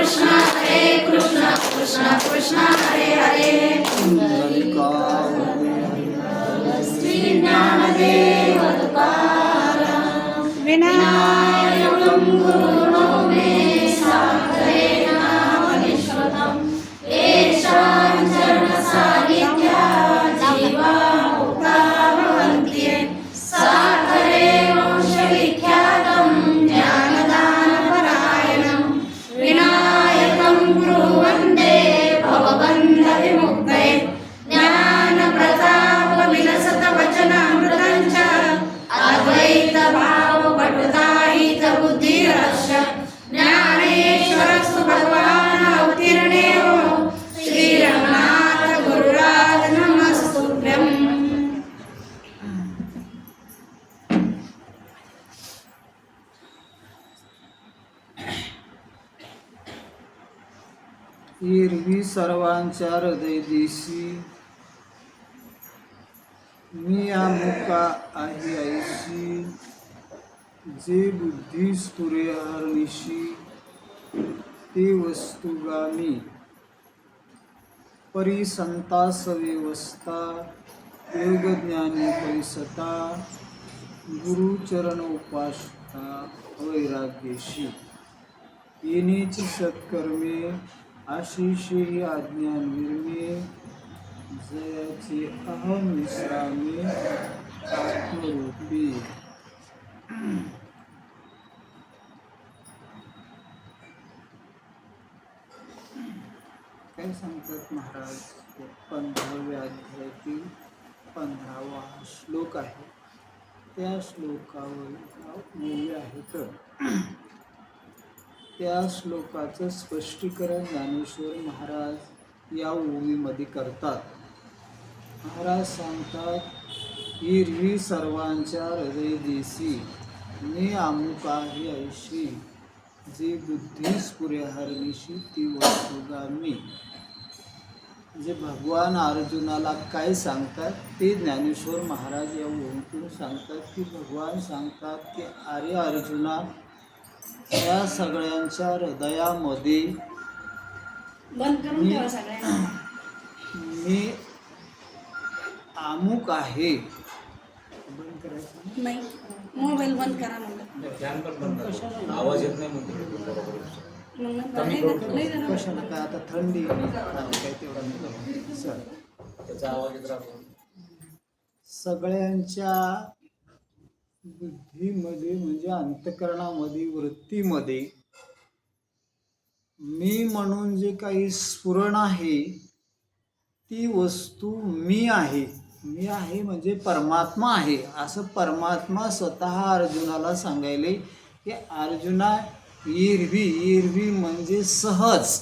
कृष्ण कृष्ण कृष्ण हरे हरे श्री ज्ञानदेव तुकाराम विनायकं गुरुर्नो मे साधरेण मनीश्वरम् येषां चरणसान्निध्या जीवा मुक्ता भवन्ति साधरे वंशविख्यातं ज्ञानदानपरायणं विनायकं गुरुं वन्दे भवबन्धविमुक्तये ज्ञानप्रतापविलसतवचनामृतं च अद्वैतभावपटुताहितबुद्धिरश्च ज्ञानेश्वरस्तु भगवान् अवतीर्णेयो श्रीरङ्गनाथ गुरुराज नमस्तुभ्यम्। एरवी सर्वांच्या हृदयदेशी मी अमुका आहे ऐशी जे बुद्धी स्फुरे हरनिशी ते वस्तुगामी परिसंता सव्यवस्था योगज्ञानी परिसता गुरुचरण उपासता वैराग्यशी येणेची सत्कर्मे आशिषे अज्ञान विरमे जयाचे अहम विश्रामे आत्मरूपी। काय सांगतात महाराज? 15व्या अध्यायातील 15वा श्लोक आहे. त्या श्लोकावर मूल्य आहे तर त्या श्लोकाचं स्पष्टीकरण ज्ञानेश्वर महाराज या ओवीमध्ये करतात. महाराज सांगतात, एरवी सर्वांच्या हृदयदेशी मी अमुक आहे ऐशी जे बुद्धी स्फुरे हरनिशी ती वस्तुगामी. जे भगवान अर्जुनाला काय सांगतात ते ज्ञानेश्वर महाराज या ओवीतून सांगतात. की भगवान सांगतात की अरे अर्जुना, या सगळ्यांच्या हृदयामध्ये मी अमुक आहे. बंद करायचं नाही, मोबाईल बंद करा म्हणलं. आवाज येत नाही म्हणते. कशाला काय आता थंडी काय तेवढा नाही सर त्याचा आवाज येत राहतो. सगळ्यांच्या बुद्धीमध्ये म्हणजे अंतकरणामध्ये वृत्तीमध्ये मी म्हणून जे काही स्फुरण आहे ती वस्तू मी आहे. मी आहे म्हणजे परमात्मा आहे असं परमात्मा स्वतः अर्जुनाला सांगायले. की अर्जुना, एरवी म्हणजे सहज.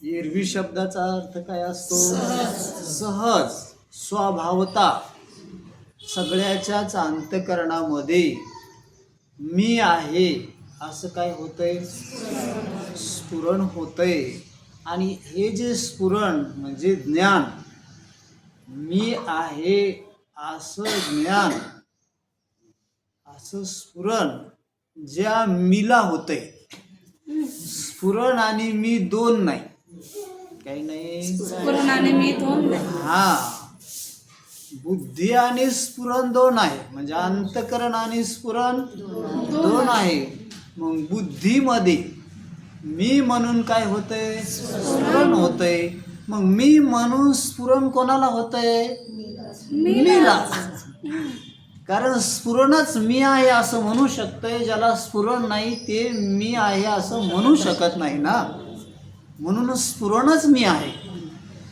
एरवी शब्दाचा अर्थ काय असतो? सहज, स्वभावता. सगळ्याच्याच अंतकरणामध्ये मी आहे असं काय होतंय? स्फुरण होतंय. आणि हे जे स्फुरण म्हणजे ज्ञान, मी आहे असं ज्ञान, असं स्फुरण ज्या मीला होतंय. स्फुरण आणि मी दोन नाही. काही नाही, स्फुरण आणि मी दोन नाही. हा, बुद्धी आणि स्फुरण दोन आहे. म्हणजे अंतकरण आणि स्फुरण दोन आहे. मग बुद्धीमध्ये मी म्हणून काय होतंय? स्फुरण होतंय. मग मी म्हणून स्फुरण कोणाला होतंय? मीला. कारण स्फुरणच मी आहे असं म्हणू शकतंय. ज्याला स्फुरण नाही ते मी आहे असं म्हणू शकत नाही ना. म्हणून स्फुरणच मी आहे.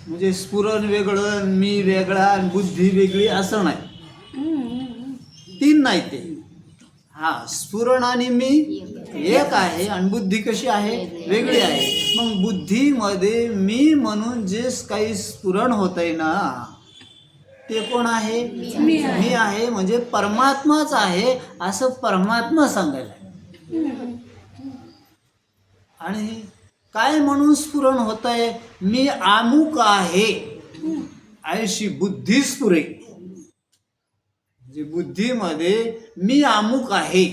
म्हणजे स्फुरण वेगळं, मी वेगळा आणि बुद्धी वेगळी असं नाही. तीन नाही ते. हा, स्फुरण आणि मी एक आहे आणि बुद्धी कशी आहे? वेगळी आहे. मग बुद्धीमध्ये मी म्हणून जे काही स्फुरण होतंय ना ते कोण आहे? मी आहे. म्हणजे परमात्माच आहे असं परमात्मा सांगायला. आणि काय म्हणून स्फुरण होतंय? मी अमुक आहे ऐशी बुद्धी स्फुरे. म्हणजे बुद्धीमध्ये मी अमुक आहे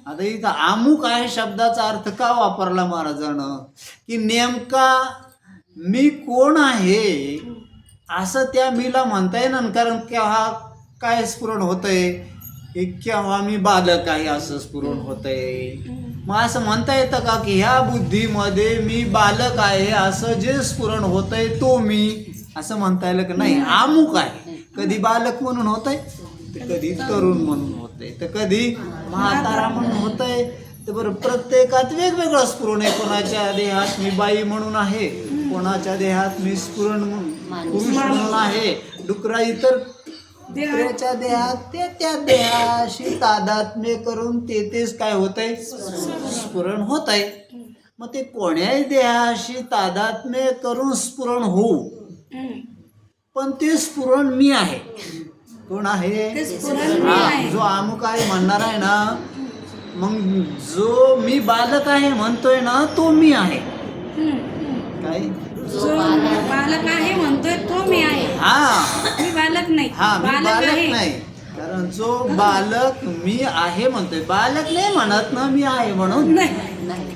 आता इथं अमुक आहे शब्दाचा अर्थ का वापरला महाराजानं की नेमका मी कोण आहे असं त्या मीला म्हणता येणार, कारण केव्हा काय स्फुरण होतंय की केव्हा मी बालक आहे असं स्फुरण होतंय. मग असं म्हणता येतं का की ह्या बुद्धीमध्ये मी बालक आहे असं जे स्फुरण होतंय तो मी असं म्हणता येईल की नाही. अमुक आहे कधी बालक म्हणून होतंय तर कधी तरुण म्हणून होतंय तर कधी म्हातारा म्हणून होतंय. तर बरं प्रत्येकात वेगवेगळं स्फुरण आहे. कोणाच्या देहात मी बाई म्हणून आहे, कोणाच्या देहात मी स्फुरण पुरुष म्हणून आहे. डुकरा इतर डुकऱ्याच्या देहात ते त्या देहाशी तादात्म्य करून तेच काय होतंय स्फुरण होत आहे. मग ते कोण्याही देहाशी तादात्म्य करून स्फुरण होऊ, पण ते स्फुरण मी आहे. कोण आहे? ते स्फुरण मी हा, आहे. जो अमुक आहे म्हणणार आहे ना, मग जो मी बालक आहे म्हणतोय ना तो मी आहे. काय? जो बालक आहे म्हणतोय तो मी आहे. हा मी बालक नाही. हा मी बालक आहे. नाही, कारण जो बालक मी आहे म्हणतोय, बालक नाही म्हणत ना मी आहे म्हणून. नाही.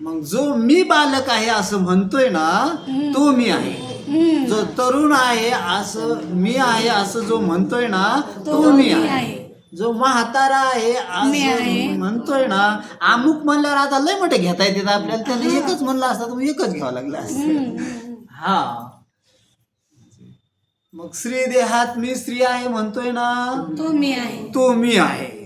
मग जो मी बालक आहे असं म्हणतोय ना तो मी आहे. जो तरुण आहे असं मी आहे असं जो म्हणतोय ना तो मी आहे. जो म्हातारा आहे मी आहे. असं म्हणतोय ना, अमुक म्हणल्यावर आता लय मोठे घेता येतात आपल्याला, त्याला एकच म्हणलं असतं तर एकच घ्यावं लागलं असतं. हा मग स्त्री देहात मी स्त्री आहे म्हणतोय ना तो मी आहे. तो मी आहे.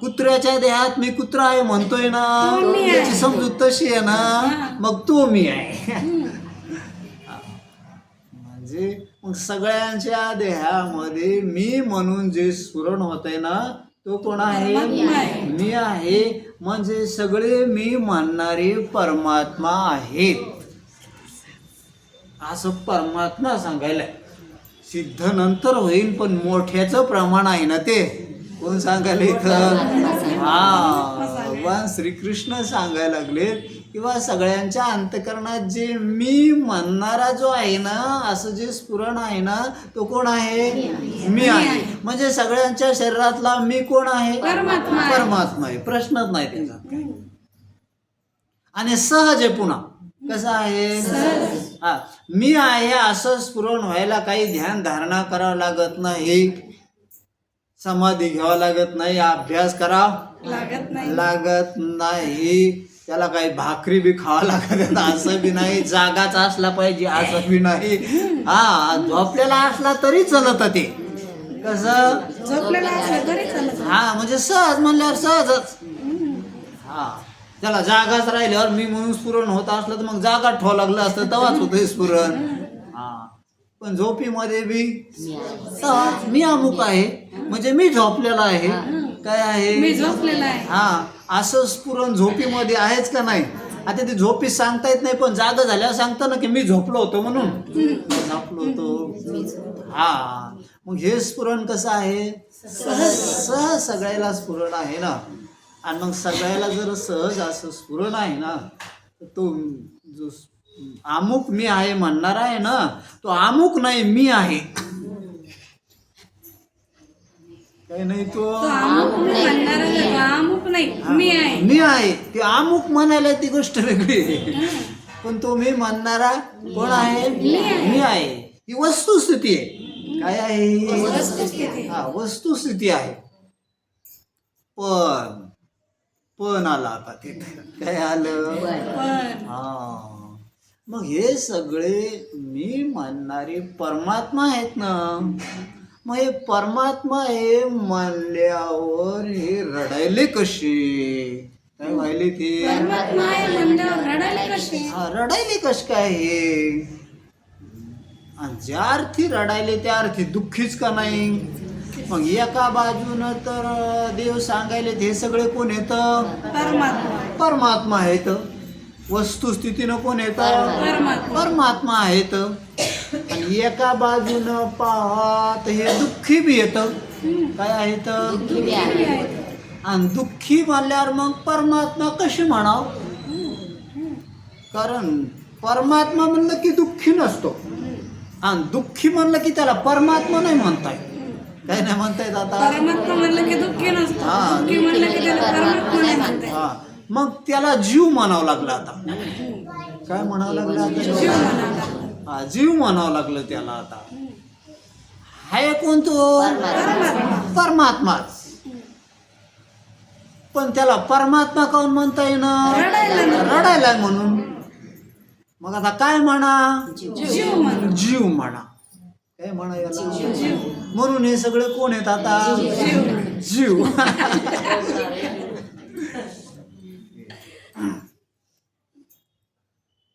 कुत्र्याच्या देहात मी कुत्रा आहे म्हणतोय ना, तो मी आहे. त्याची समजूत तशी आहे ना, मग तो मी आहे. म्हणजे मग सगळ्यांच्या देहामध्ये मी म्हणून जे स्फुरण होतंय ना तो कोण आहे? मी आहे. म्हणजे सगळे मी म्हणणारे परमात्मा आहेत असं परमात्मा सांगायला. सिद्ध नंतर होईल, पण मोठ्याचं प्रमाण आहे ना ते. कोण सांगायला इथं? हा, भगवान श्रीकृष्ण सांगायला लागले किंवा सगळ्यांच्या अंतकरणात जे मी म्हणणारा जो आहे ना असं जे स्फुरण आहे ना तो कोण आहे? मी आहे. म्हणजे सगळ्यांच्या शरीरातला मी कोण आहे? परमात्मा आहे. प्रश्नच नाही त्याचा. आणि सहज आहे. पुन्हा कसं आहे? हा मी आहे असं स्फुरण व्हायला काही ध्यान धारणा करावं लागत नाही, समाधी घ्यावा लागत नाही, अभ्यास करावा लागत नाही, त्याला काही भाकरी बी खावा लागत असं बी नाही, जागाच असला पाहिजे असं बी नाही. हा झोपलेला असला तरी चलत ते. कसं झोपलेला असला तरी चालत. हा म्हणजे सहज म्हणल्यावर सहजच. हा त्याला जागाच राहिल्यावर मी म्हणून स्फुरण होत असलं तर मग जागा ठेवावं लागलं असतं तेव्हाच होतं स्फुरण. हा पण झोपीमध्ये बी सहज मी अमुक आहे म्हणजे मी झोपलेला आहे. काय आहे? मी झोपलेला आहे. हा असं स्फुरण झोपीमध्ये आहेच का नाही? आता ते झोपी सांगता येत नाही, पण जागा झाल्यावर सांगता ना की मी झोपलो होतो म्हणून. झोपलो होतो. हा मग हे स्फुरण कसं आहे? सहज सगळ्याला स्फुरण आहे ना. आणि मग सगळ्याला जर सहज असं स्फुरण आहे ना तर तो जो अमुक मी आहे म्हणणार आहे ना तो अमुक नाही मी आहे. काही नाही तो अमुक नाही मी आहे. मी आहे. ते अमुक म्हणायला ती गोष्ट वेगळी आहे, पण तो मी म्हणणारा कोण आहे? मी आहे. ही वस्तुस्थिती आहे. काय आहे? हा वस्तुस्थिती आहे. पण आला आता तिथे. काय आलं? हा मग हे सगळे मी म्हणणारे परमात्मा आहेत ना. मग हे परमात्मा हे म्हणल्यावर हे रडायले कसे? काय व्हायले ते? परमात्मा आहे म्हणल्यावर रडायले कसे? हा रडायले कश काय हे? आणि ज्या अर्थी रडायले त्या अर्थी दुःखीच का नाही? मग एका बाजूनं तर देव सांगायले हे सगळे कोण येतं? परमात्मा आहेत. वस्तुस्थितीनं कोण येतं? परमात्मा आहेत. आणि एका बाजूनं पाहत हे दुःखी बी येतं. काय आहेत? आणि दुःखी म्हणल्यावर मग परमात्मा कशी म्हणाव? कारण परमात्मा म्हणलं की दुःखी नसतो, आणि दुःखी म्हणलं की त्याला परमात्मा नाही म्हणताय. काय नाही म्हणता येत आता. परमात्मा म्हणलं की दुःखी नसतो, हा. दुःखी म्हणलं की त्याला परमात्मा नाही म्हणते. हा मग त्याला जीव म्हणावं लागलं आता. काय म्हणावं लागलं आता? जीव म्हणाला. हा जीव म्हणावं लागलं त्याला आता. हाय कोण तो? परमात्माच. पण त्याला परमात्मा काऊन म्हणता येईना? रडायला म्हणून. मग आता काय म्हणा? जीव म्हणा. जीव म्हणा. काय म्हणा याला? म्हणून हे सगळे कोण आहेत आता? जीव.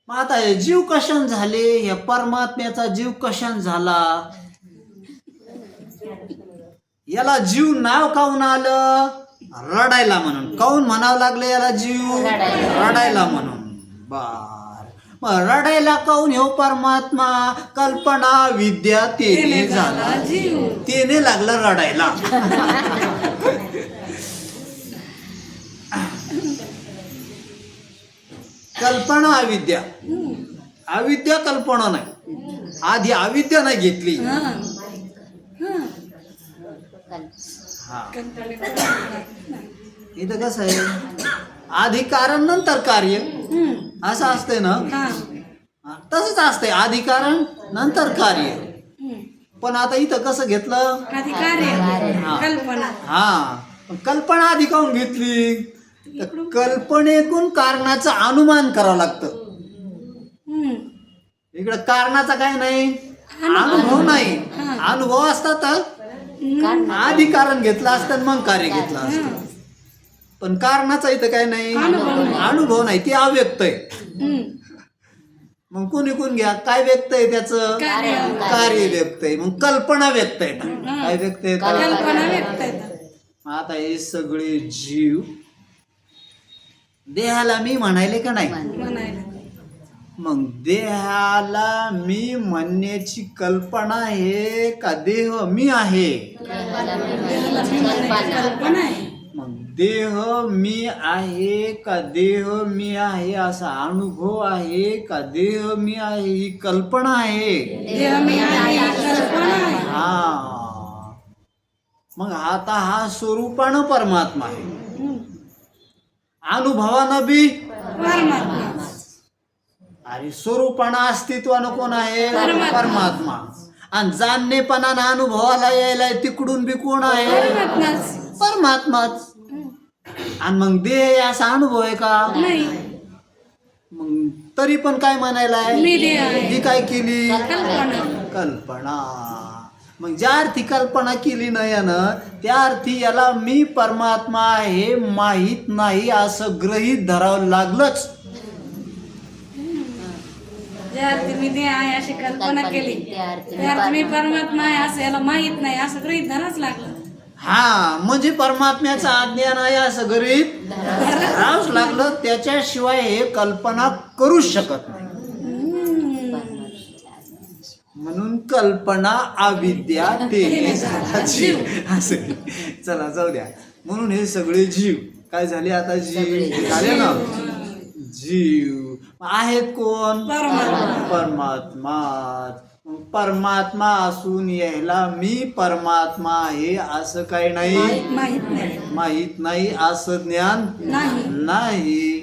मग आता हे जीव कशान झाले? या परमात्म्याचा जीव कशान झाला? याला जीव नाव काऊन आलं? रडायला म्हणून. काऊन म्हणावं लागलं याला जीव? रडायला म्हणून. बर मग रडायला काऊन ह्यो परमात्मा? कल्पना विद्या तेने झाला जीव. तेने लागलं रडायला. कल्पना अविद्या. अविद्या कल्पना नाही. आधी अविद्या नाही घेतली. हा. हा. हा इथं कसं आहे? आधी कारण नंतर कार्य असं असतंय ना. हा. तसंच असतंय. आधी कारण नंतर कार्य. पण आता इथं कसं घेतलं? आधी कार्य कल्पना. हा कल्पना आधी काऊन घेतली? तर कल्पनेतून कारणाचं अनुमान करावं लागतं. इकडं कारणाचा काय नाही, अनुभव नाही. अनुभव असता तर आधी कारण घेतलं असतं मग कार्य घेतलं असतं. पण कारणाचा इथं काय नाही, अनुभव नाही. ते अव्यक्त आहे. मग कोण घ्या, काय व्यक्त आहे त्याचं? कार्य व्यक्त आहे. मग कल्पना व्यक्त आहे. काय व्यक्त आहे? कल्पना व्यक्त आहे. आता हे सगळे जीव देहाला मी म्हणायले का नाही? म्हणायला. मग देहाला मी म्हणण्याची कल्पना आहे का देह मी आहे? कल्पना आहे. मग देह मी आहे का देह मी आहे असा अनुभव आहे का देह मी आहे ही कल्पना आहे? देह मी आहे, कल्पना आहे. हा मग आता हा स्वरूपानं परमात्मा आहे. अनुभवानं बी परमात्मा. अरे स्वरूपानं अस्तित्वानं कोण आहे? परमात्मा. आणि जाणणेपणानं अनुभवाला यायला तिकडून बी कोण आहे? परमात्माच. आणि मग देह असा अनुभव आहे का? नाही. मग तरी पण काय म्हणायला मी देह आहे. ती काय केली? कल्पना. कल्पना. मग ज्या अर्थी कल्पना केली नाही यानं, त्या अर्थी याला मी परमात्मा आहे माहीत नाही असं गृहीत धरावं लागलंच. ज्या अर्थी मी देह आहे अशी कल्पना केली, त्या अर्थी मी परमात्मा आहे असं याला माहित नाही असं गृहीत धरावंच लागलं. हा म्हणजे परमात्म्याचं अज्ञान आहे असं गृहीत धरावंच लागलं. त्याच्याशिवाय हे कल्पना करूच शकत नाही. म्हणून कल्पना अविद्या तेने झाला जीव. असं चला जाऊ द्या. म्हणून हे सगळे जीव काय झाले आता? जीव झाले ना. जीव आहेत कोण? परमात्मा. परमात्मा असून यायला मी परमात्मा आहे असं काही नाही, माहित नाही असं ज्ञान नाही.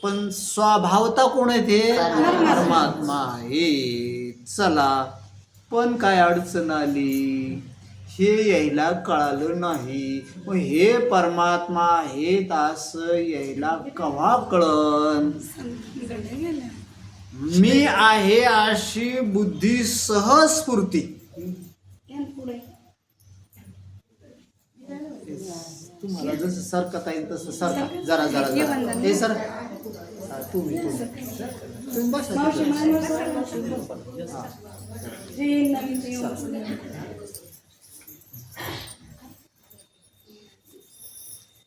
पण स्वभावता कोण आहे ते? परमात्मा आहे. चला पण काय अडचण आली? हे यायला कळालं नाही. मग हे परमात्मा आहेत असं यायला केव्हा कळन? मी आहे अशी बुद्धी सहज स्फूर्ती. तुम्हाला जसं सरकता येईल तसं सरका. जरा जरा जरा हे सर तुम्ही बसा.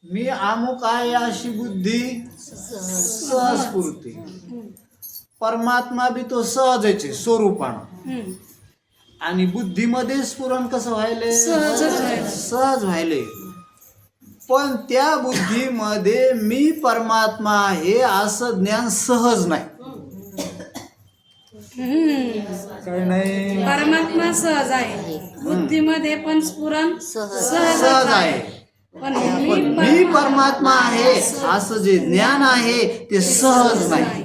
मी अमुक आहे अशी बुद्धी सहज स्फूर्ती. परमात्मा बी तो सहजच आहे स्वरूपानं. आणि बुद्धीमध्ये स्फुरण कसं व्हायले? सहज व्हायले. पण त्या बुद्धीमध्ये मी परमात्मा आहे असं ज्ञान सहज नाही. काही नाही परमात्मा सहज आहे, बुद्धीमध्ये पण स्फुरण सहज सहज आहे. पण पण मी परमात्मा आहे असं जे ज्ञान आहे ते सहज नाही.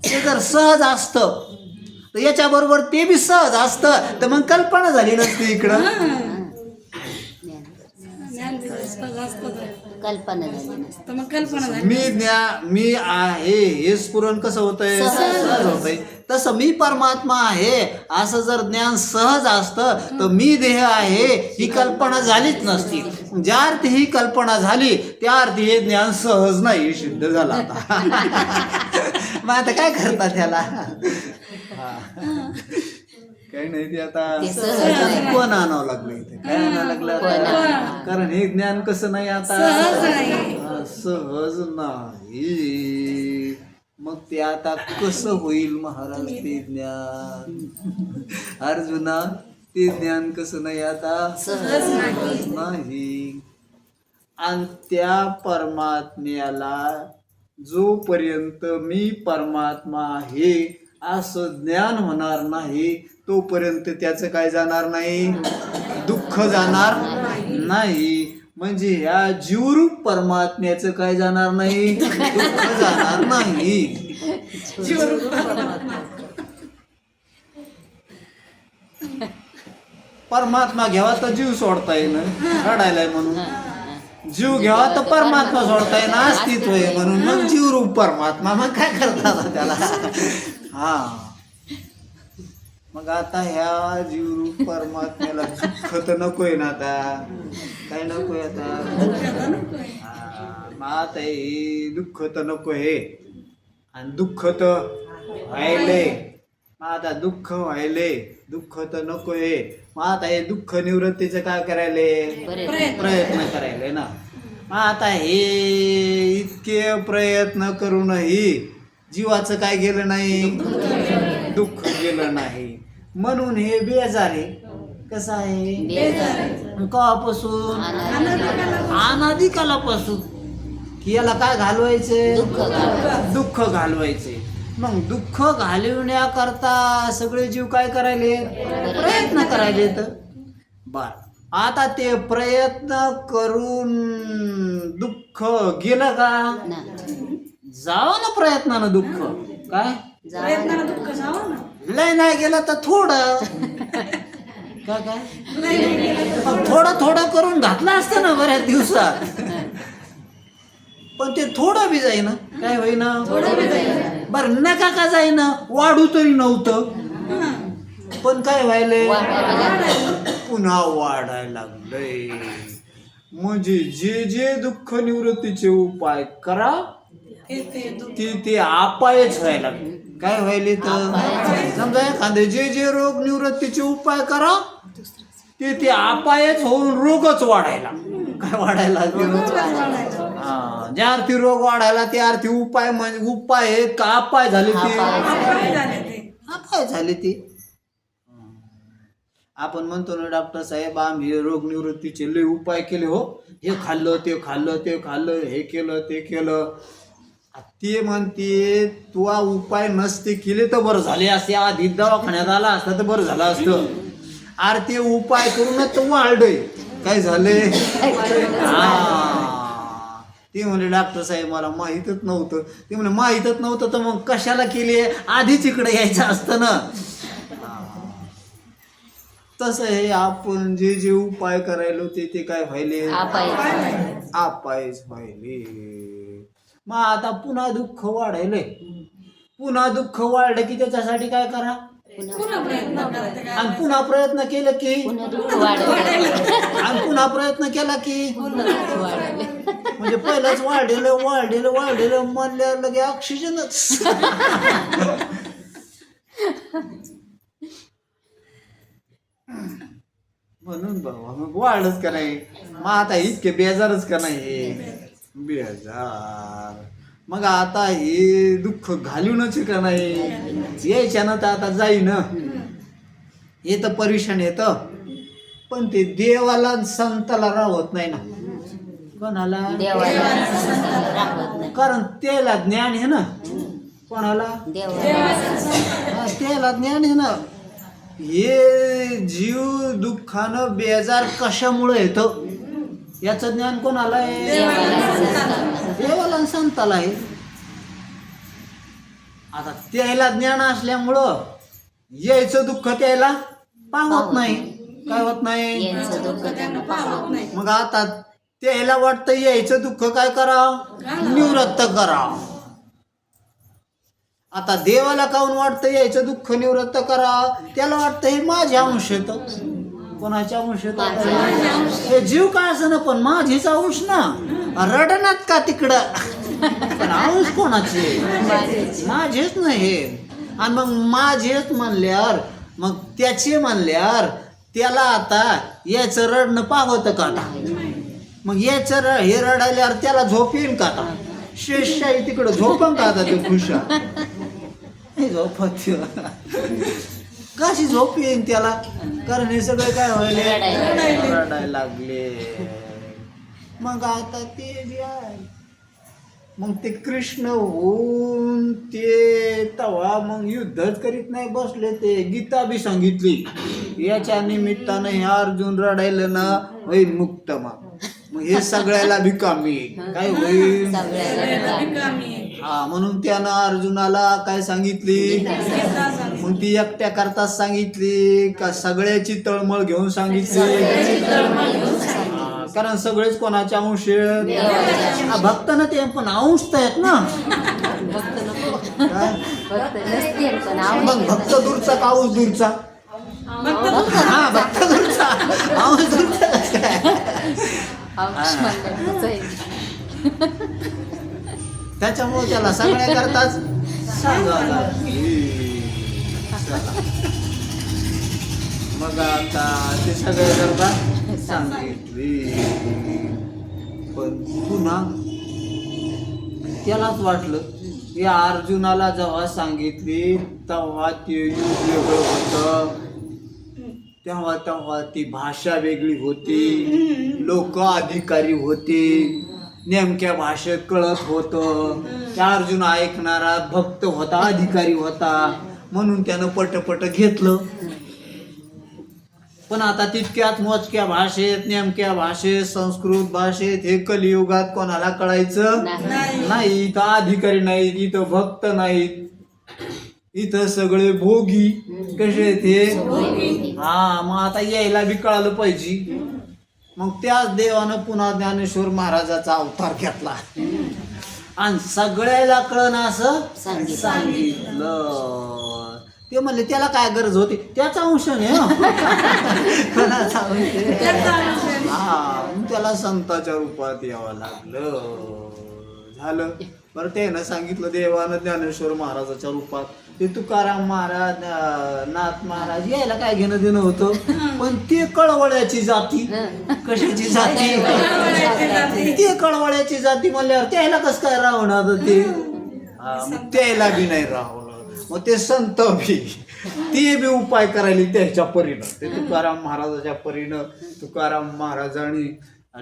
ते जर सहज असतं तर याच्या बरोबर ते बी सहज असतं तर मग कल्पना झाली नसती इकडं. सहज असतं कल्पना झाली नसते. तर मग कल्पना झाली. मी आहे हे स्फुरण कसं होतंय? सहज होतंय. तसं मी परमात्मा आहे असं जर ज्ञान सहज असतं तर मी देह आहे ही कल्पना झालीच नसती. ज्या अर्थी ही कल्पना झाली त्या अर्थी हे ज्ञान सहज नाही सिद्ध झालं. आता मग आता काय करतात त्याला? काही नाही ते आता ते सहज नाही. कोण आणावं लागलं इथे? काय आणावं लागलं आता? कारण हे ज्ञान कसं नाही आता? सहज नाही. हा, सहज नाही. मग ते आता कसं होईल महाराज ते ज्ञान? अर्जुना ते ज्ञान कसं नाही आता? सहज नाही. आणि त्या परमात्म्याला जोपर्यंत मी परमात्मा आहे असं ज्ञान होणार नाही तोपर्यंत त्याचं काय जाणार नाही? दुःख जाणार नाही. म्हणजे ह्या जीवरूप परमात्म्याचं काय जाणार नाही? दुःख जाणार नाही. परमात्मा घ्यावा तर जीव सोडता येईन रडायलाय म्हणून, जीव घ्यावा तर परमात्मा सोडता येईन अस्तित्व आहे म्हणून, मग जीवरूप परमात्मा. मग काय करतात त्याला? हा मग आता ह्या जीवरूप परमात्म्याला दुःख तर नकोय ना आता? काय नकोय आता? मग आता हे दुःख तर नको हे, आणि दुःख तर व्हायले. मग आता दुःख व्हायले, दुःख तर नको हे. मग आता हे दुःख निवृत्तीचं काय करायले? प्रयत्न करायले ना. मग आता हे इतके प्रयत्न करूनही जीवाचं काय गेलं नाही? दुःख गेलं नाही. म्हणून हे बेजार आहे. कसं आहे? कवापासून? अनादिकालापासून. की याला काय घालवायचे? दुःख घालवायचे. मग दुःख घालवण्याकरता सगळे जीव काय करायले? प्रयत्न करायले. तर बर आता ते प्रयत्न करून दुःख गेलं का? जावं ना प्रयत्नानं दुःख. काय प्रयत्नानं दुःख जावं ना. लय नाही गेलं तर थोडं काय थोडं थोडं करून घातलं असतं ना बऱ्याच दिवसात. पण ते थोडं बी जाईना. काय होईना? बरं नका का जाईना? वाढू तरी नव्हतं पण काय व्हायले? पुन्हा वाढायला लागलंय. म्हणजे जे जे दुःख निवृत्तीचे उपाय करा ते आपायच व्हायला लागले. काय व्हायले? तर समजा एखादे जे जे रोग निवृत्तीचे उपाय करा ते आपायच होऊन रोगच वाढायला. काय वाढायला? हा ज्या अर्थी रोग वाढायला त्या अर्थी उपाय म्हणजे उपाय आहेत का अपाय झाले? ते अपाय झाले. ते आपण म्हणतो ना डॉक्टर साहेब आम्ही रोग निवृत्तीचे लय उपाय केले हो, हे खाल्लं ते खाल्लं ते खाल्लं, हे केलं ते केलं. ते म्हणते तू उपाय नसते केले तर बरं झाले असते, आधी दवाखान्यात आला असता तर बरं झालं असतं. अरे ते उपाय करूनच तर वाढलंय. काय झाले? ते म्हणले डॉक्टर साहेब मला माहीतच नव्हतं. ते म्हणले माहीतच नव्हतं तर मग कशाला केली? आधीच इकडे यायचं असतं ना. तसं हे आपण जे जे उपाय करायलो ते काय व्हायले? आपायच व्हायले. मग आता पुन्हा दुःख वाढायले. पुन्हा दुःख वाढलं की त्याच्यासाठी काय करा? आणि पुन्हा प्रयत्न केलं की आणि पुन्हा प्रयत्न केला की म्हणजे पहिलंच वाढलेलं म्हणल्यावर लगे ऑक्सिजनच. म्हणून बाबा मग वाढच का नाही? मग आता इतके बेजारच का नाही? बेजार. मग आता हे दुःख घालूनच का नाही? यायच्यानं तर आता जाईन. हे तर परेशान येतं पण ते देवाला संताला राहत नाही ना. कोणाला? कारण त्याला ज्ञान आहे ना. कोणाला? देवाला हा, त्याला ज्ञान आहे ना. हे जीव दुःखानं बेजार कशामुळे येतं याचं ज्ञान कोणाला आहे? देवाला आणि संताला आहे. आता त्याला ज्ञान असल्यामुळं यायचं दुःख त्याला पावत नाही. काय होत नाही? यांचं दुःख त्यांना पावत नाही. मग आता त्याला वाटतं यायचं दुःख काय करावं? निवृत्त करावं. आता देवाला काहून वाटतं यायचं दुःख निवृत्त करावं? त्याला वाटतं हे माझ्या अंश येतं. कोणाच्या अंश येतं? हे जीव काय असं ना पण माझीच अंश ना. रडनात का तिकडं? पण अंश कोणाचे? माझेच नाही. आणि मग माझेच म्हणल्यावर मग त्याचे म्हणल्यावर त्याला आता याचं रडणं पावतं का आता? मग याचं हे रडायल्यावर त्याला झोप येईन का आता? शेषशाही तिकडं झोपन का आता ते खुशा? झोपत कशी झोप येईन त्याला? कारण हे सगळं काय व्हायले? रडायला लागले. मग आता ते बी आहे. मग ते कृष्ण होऊन ते तवा मग युद्धच करीत नाही बसले. ते गीता बी सांगितली याच्या निमित्तानं हे अर्जुन रडायलं ना होईल मुक्त. मग हे सगळ्याला बी कामी काय होईल? हा, म्हणून त्यानं अर्जुनाला काय सांगितली? मग ती एकट्या करताच सांगितली का सगळ्याची तळमळ घेऊन सांगितली? कारण सगळेच कोणाच्या अंश आहेत? भक्त ना ते पण अंश तर आहेत ना. काय? मग भक्त दूरचा का अंश दूरचा? हा, भक्त दूरचा अंश दूरचा कसं काय? त्याच्यामुळे त्याला सगळ्या करताच सांगायला. मग आता ते सगळे करता सांगितली. पण पुन्हा त्यालाच वाटलं या अर्जुनाला जेव्हा सांगितली तेव्हा ते वेगळं होतं. तेव्हा ती भाषा वेगळी होती. लोक अधिकारी होते. नेमक्या भाषेत कळत होतं. त्या अर्जुन ऐकणारा भक्त होता, अधिकारी होता, म्हणून त्यानं पटपट घेतलं. पण आता तितक्यात मोजक्या भाषेत, नेमक्या भाषेत, संस्कृत भाषेत हे कलियुगात कोणाला कळायचं नाही. इथं अधिकारी नाहीत, इथं भक्त नाहीत, इथं सगळे भोगी. कसे ते? हा, मग आता यायला बी कळालं पाहिजे. मग त्याच देवानं पुन्हा ज्ञानेश्वर महाराजाचा अवतार घेतला आणि सगळ्याला कळणं असं सांगितलं. ते म्हणले त्याला काय गरज होती? त्याचा अंश नाही. कोणाचा अंश? हा, त्याला संताच्या रूपात यावं लागलं. झालं बरं. त्यानं सांगितलं देवानं ज्ञानेश्वर महाराजाच्या रूपात. ते तुकाराम महाराज, नाथ महाराज यायला काय घेणं देणं होतं. पण ते कळवळ्याची जाती. कशाची जाती? ते कळवळ्याची जाती म्हणल्यावर त्याला कसं काय राहणार ते? त्याला बी नाही राहवलं. मग ते संत बी ते बी उपाय करायला त्याच्या परीनं. ते तुकाराम महाराजाच्या परीनं. तुकाराम महाराजांनी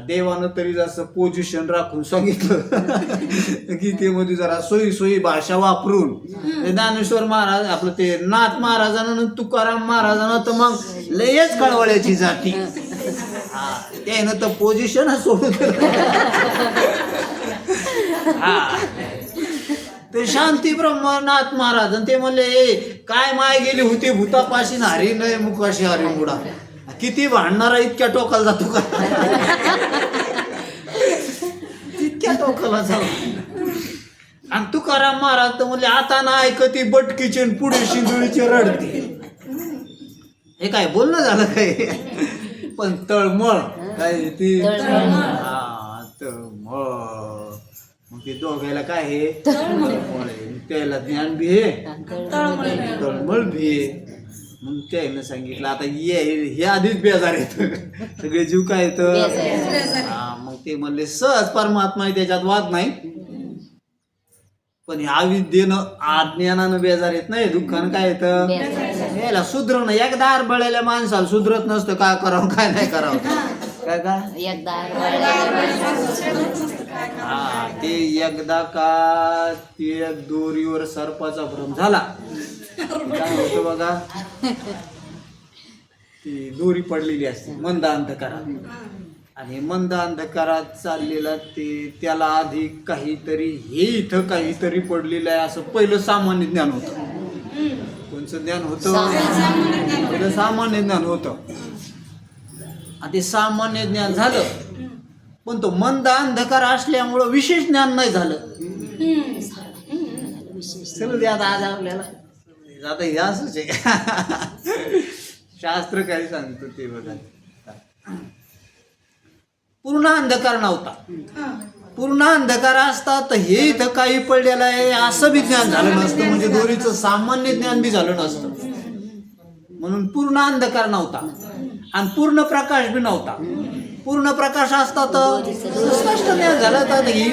देवानं तरी जसं पोझिशन राखून सांगितलं की ते मध्ये जरा सोयी भाषा वापरून ज्ञानेश्वर महाराज आपलं ते नाथ महाराजांना तुकाराम महाराजांना तर मग लयच कळवळ्याची जाती. हा, त्यानं तर पोझिशन सोडून हा, ते शांती ब्रह्मनाथ महाराज ते म्हणले काय माय गेली होती भूतापाशी हरी नाही मुखाशी हरी मुडा. किती भांडणारा इतक्या टोकाला जातो का? तितक्या टोकाला जाऊ. आणि तुकाराम महाराज तर म्हणले आता ना ऐकती बटकीचे पुढे शिंदुळीचे रडते. हे काय बोलणं झालं काय? पण तळमळ काय ती? हा, तळमळ. मग ते दोघायला काय आहे? तळमळ. त्याला ज्ञान बी आहे, तळमळ बी आहे. मग त्यानं सांगितलं आता हे आधीच बेजार येत सगळे जीव काय येत. मग ते म्हणले सहज परमात्मा आहे, त्याच्यात वाद नाही. पण ह्या विद्येनं अज्ञानानं बेजार येत नाही, दुःखानं काय येतं याला सुधरणं. एकदा आरबळलेल्या माणसाला सुधरत नसतं काय करावं काय नाही करावं. काय का एकदा हा ते एकदा का ते दोरीवर सर्पाचा भ्रम झाला, काय होतं बघा, ती दोरी पडलेली असते मंद अंधकारात, आणि मंद अंधकारात चाललेला त्याला आधी काहीतरी हे इथं काहीतरी पडलेलं आहे असं पहिलं सामान्य ज्ञान होतं. कोणचं ज्ञान होतं? पहिलं सामान्य ज्ञान होतं. आणि ते सामान्य ज्ञान झालं, पण तो मंद अंधकार असल्यामुळं विशेष ज्ञान नाही झालं. चल दे आता आज आपल्याला आता हे असंच आहे. शास्त्र काय सांगतो ते बघा. पूर्ण अंधकार नव्हता, पूर्ण अंधकार असता तर हे इथं काही पडलेलं आहे असं बी ज्ञान झालं नसतं, म्हणजे दोरीचं सामान्य ज्ञान बी झालं नसतं. म्हणून पूर्ण अंधकार नव्हता आणि पूर्ण प्रकाश बी नव्हता. पूर्ण प्रकाश असता तर स्पष्ट ज्ञान झालं तर ही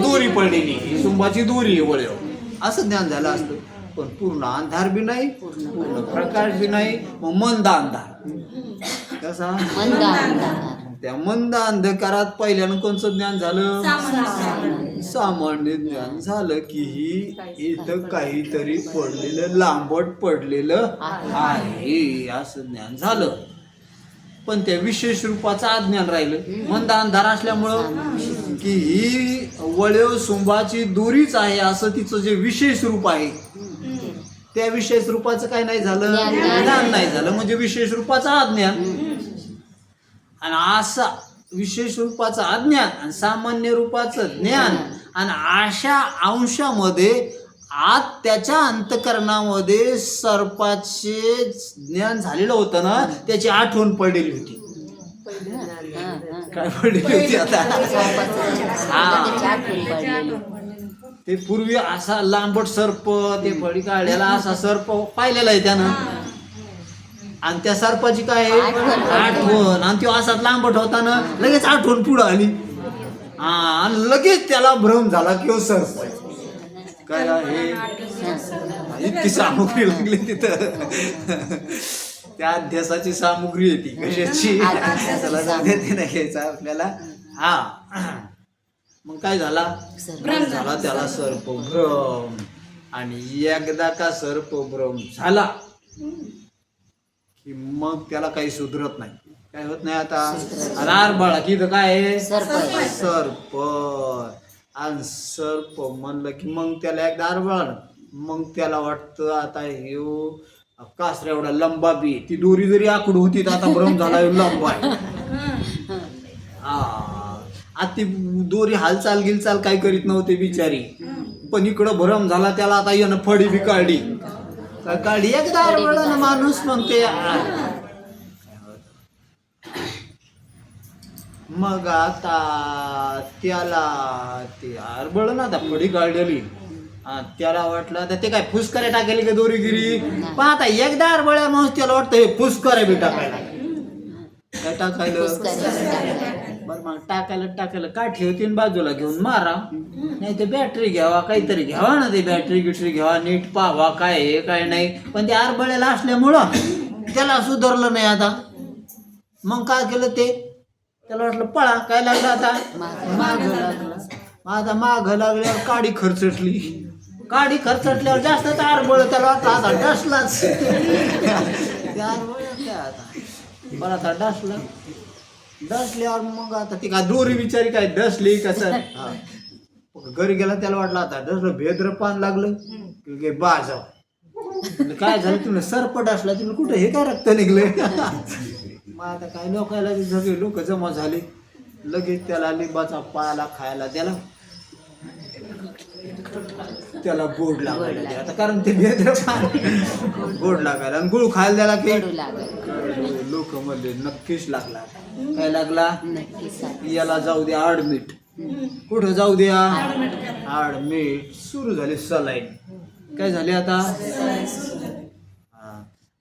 दोरी पडलेली, ही सुंबाची दोरी आहे वळव, असं ज्ञान झालं असतं. पण पूर्ण अंधार बी नाही, पूर्ण प्रकाश बी नाही, मग मंद अंधार. कसा? मंद अंधार. त्या मंद अंधकारात पहिल्यानं कोणचं ज्ञान झालं? सामान्य ज्ञान झालं की ही इथं काहीतरी पडलेलं, लांबट पडलेलं आहे असं ज्ञान झालं. पण त्या विशेष रूपाचं अज्ञान राहिलं मंद अंधार असल्यामुळं, की ही वळीव सुंबाची दोरीच आहे असं तिचं जे विशेष रूप आहे त्या विशेष रूपाचं काय नाही झालं? ज्ञान नाही झालं, म्हणजे विशेष रूपाचं अज्ञान. आणि असा विशेष रूपाचं अज्ञान आणि सामान्य रूपाचं ज्ञान, आणि अशा अंशामध्ये आज त्याच्या अंतकरणामध्ये सर्पाचे ज्ञान झालेलं होतं ना, त्याची आठवण पडलेली होती. काय पडलेली होती आता? ते पूर्वी असा लांबट सर्प, ते फळी काढलेला असा सर्प पाहिलेला आहे त्यानं, आणि त्या सर्पाची काय आठवण, आणि तो असा लांबट होता ना, लगेच आठवण पुढं आली, आणि लगेच त्याला भ्रम झाला की सर्प काय हे. इतकी सामुग्री लागली तिथं, त्या अध्यासाची सामुग्री येते कशाची, त्याला जाते नाही घ्यायचा आपल्याला. हा, मग काय झाला? झाला त्याला सर्पभ्रम. आणि एकदा का सर्पभ्रम झाला की मग त्याला काही सुधरत नाही. काय होत नाही आता? अनार बाळा की काय आहे? सर्प. आणि सर्प म्हणलं की मग त्याला एकदा आरबळालं, मग त्याला वाटतं आता हे कासऱ्या एवढा लंबा बी, ती दोरी जरी आकडू होती तर आता भ्रम झाला लंबा आहे. आता ती दोरी हालचाल गिलचाल काय करीत नव्हते बिचारी, पण इकडं भ्रम झाला त्याला. आता यानं फडी बी काढली, काढली एकदा आरबळानं माणूस. मग ते मग आता त्याला ते आरबळ ना, आता फडी काढलेली, त्याला वाटलं आता ते काय फुसकऱ्या टाकायला का दोरीगिरी. पण आता एकदा आरबळ्या माणूस त्याला वाटतं हे फुसकऱ्या बी टाकायला. काय टाकायला? बरं मग टाकायला काठी होती बाजूला घेऊन मारा, नाही ते बॅटरी घ्यावा, काहीतरी घ्यावा ना, ते बॅटरी गिटरी घ्यावा, नीट पाहावा काय आहे काय नाही. पण ते आरबळ्याला असल्यामुळं त्याला सुधारलं नाही. आता मग काय केलं ते, त्याला वाटलं पळा, काय लागलं आता? माग लागलं. आता माग लागल्यावर काडी खरचटली. काडी खरचटल्यावर जास्त आरबळ त्याला वाटलं आता डसलाच. त्या आरबळ काय आता बरं, आता डसलं. डसल्यावर मग आता ती काय दोरी बिचारी काय डसली कसं. घरी गेला त्याला वाटलं आता डसलं, भेद्र पान लागलं की बाजाव. काय झालं तुला? सर्प डसला तुला, कुठं हे काय रक्त निघलंय. मग आता काय लोकायला सगळे लोक जमा झाले, लगेच त्याला लिंबाचा पाला खायला त्याला गोड लागायला. आता कारण ते भेद्र पान गोड लागायला, आणि गुळ खायला त्याला की लोक मध्ये नक्कीच लागला. काय लागला? याला जाऊ द्या आडमीठ. कुठं जाऊ द्या? आडमीठ. सुरू झाली सलाईन. काय झाले आता?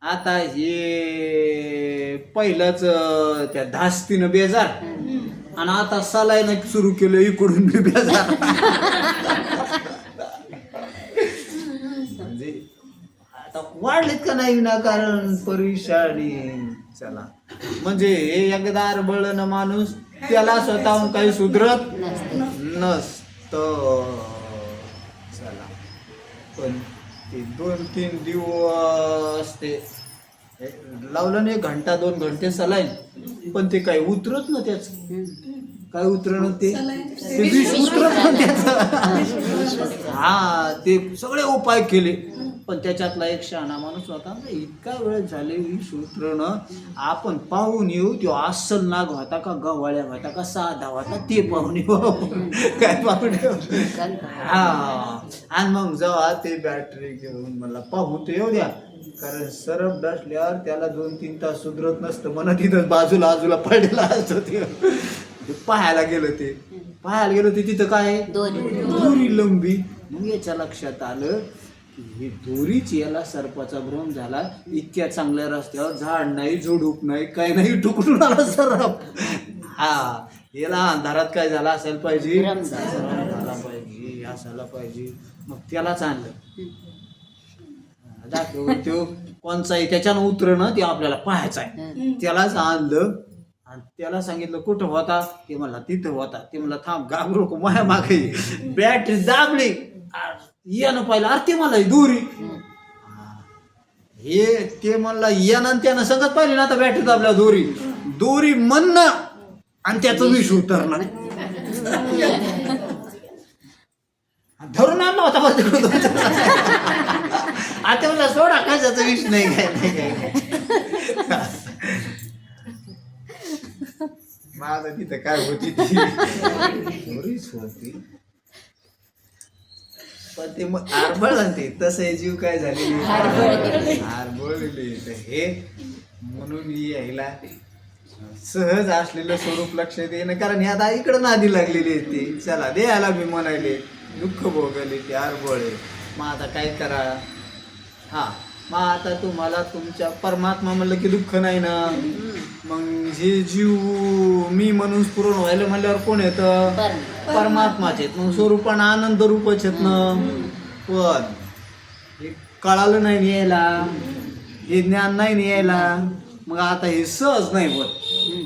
आता हे पहिलंच त्या धास्तीनं बेजार, आणि आता सलाईनं सुरू केलं इकडून बी बेजार. म्हणजे आता वाढलेत का नाही ना कारण परेशानी. चला म्हणजे हे एकदा आरबळनं माणूस त्याला स्वतःहून काही सुधरत नसते. नसतं. चला, पण ते 2-3 दिवस ते लावलं नाही, 1-2 घंटे सलाईन, पण ते काही उतरत ना त्याच, काय उतरणं ते विष उतरत ना त्याच. हा, ते सगळे उपाय केले, पण त्याच्यातला एक शहाणा माणूस होता, इतका वेळ झाले विष उतरणं, आपण पाहून येऊ तो अस्सल नाग होता का गव्हाळ्या होता का साधा होता ते पाहून येऊ. काय पाहून येऊ. हा, आणि मग जेव्हा ते बॅटरी घेऊन मला पाहून ते येऊ द्या, कारण सरप डसल्यावर त्याला 2-3 तास सुधरत नसतं, म्हणा तिथं बाजूला पडलेला असतो. ते पाहायला गेलं ते तिथं काय दोरी लंबी. मग याच्या लक्षात आलं की ही दोरीच याला सर्पाचा भ्रम झाला. इतक्या चांगल्या रस्त्यावर झाड नाही, झुडूप नाही, काही नाही, टुकडून आला सरप. हा, याला अंधारात काय झाला असायला पाहिजे, असायला पाहिजे. मग त्यालाच आणलं, दाखव तो कोणचा आहे त्याच्यानं उतरणं ते आपल्याला पाहायचं आहे. त्यालाच आणलं आणि त्याला सांगितलं कुठं होता, ते म्हणला तिथं होता. ते म्हणला थांब, घाबरू नको, माया मागे बॅटरी दाबली, यानं पाहिलं, अरे ते मला दोरी, हे ते म्हणला यानं त्यानं संगत पाहिली ना, आता बॅटरी दाबल्या दोरी म्हणणं आणि त्याचं विष उतरणं. धरून आणला होता बस तिकडून. आता मला सोडा, कशाचा विष नाही काय. माझं तिथं काय होती ती दोरीच होती, पण ते मग आरबळ ते तसं जीव काय झालेली आरबळली. तर हे म्हणून यायला सहज असलेलं स्वरूप लक्षात येणं, कारण ह्या आता इकडं नादी लागलेली आहे ती. चला द्यायला मी म्हणाले, दुःख भोगले ते आरबळे. मग आता काय करा. हा, मग आता तुम्हाला तुमच्या परमात्मा म्हणलं की दुःख नाही ना, मग हे जीव मी म्हणून स्फुरण व्हायला म्हणल्यावर कोण येतं, परमात्माच येत. मग स्वरूपानं आनंद रूपच येत ना. पण हे कळालं नाही न्यायला, हे ज्ञान नाही न्यायला, मग आता हे सहज नाही होत.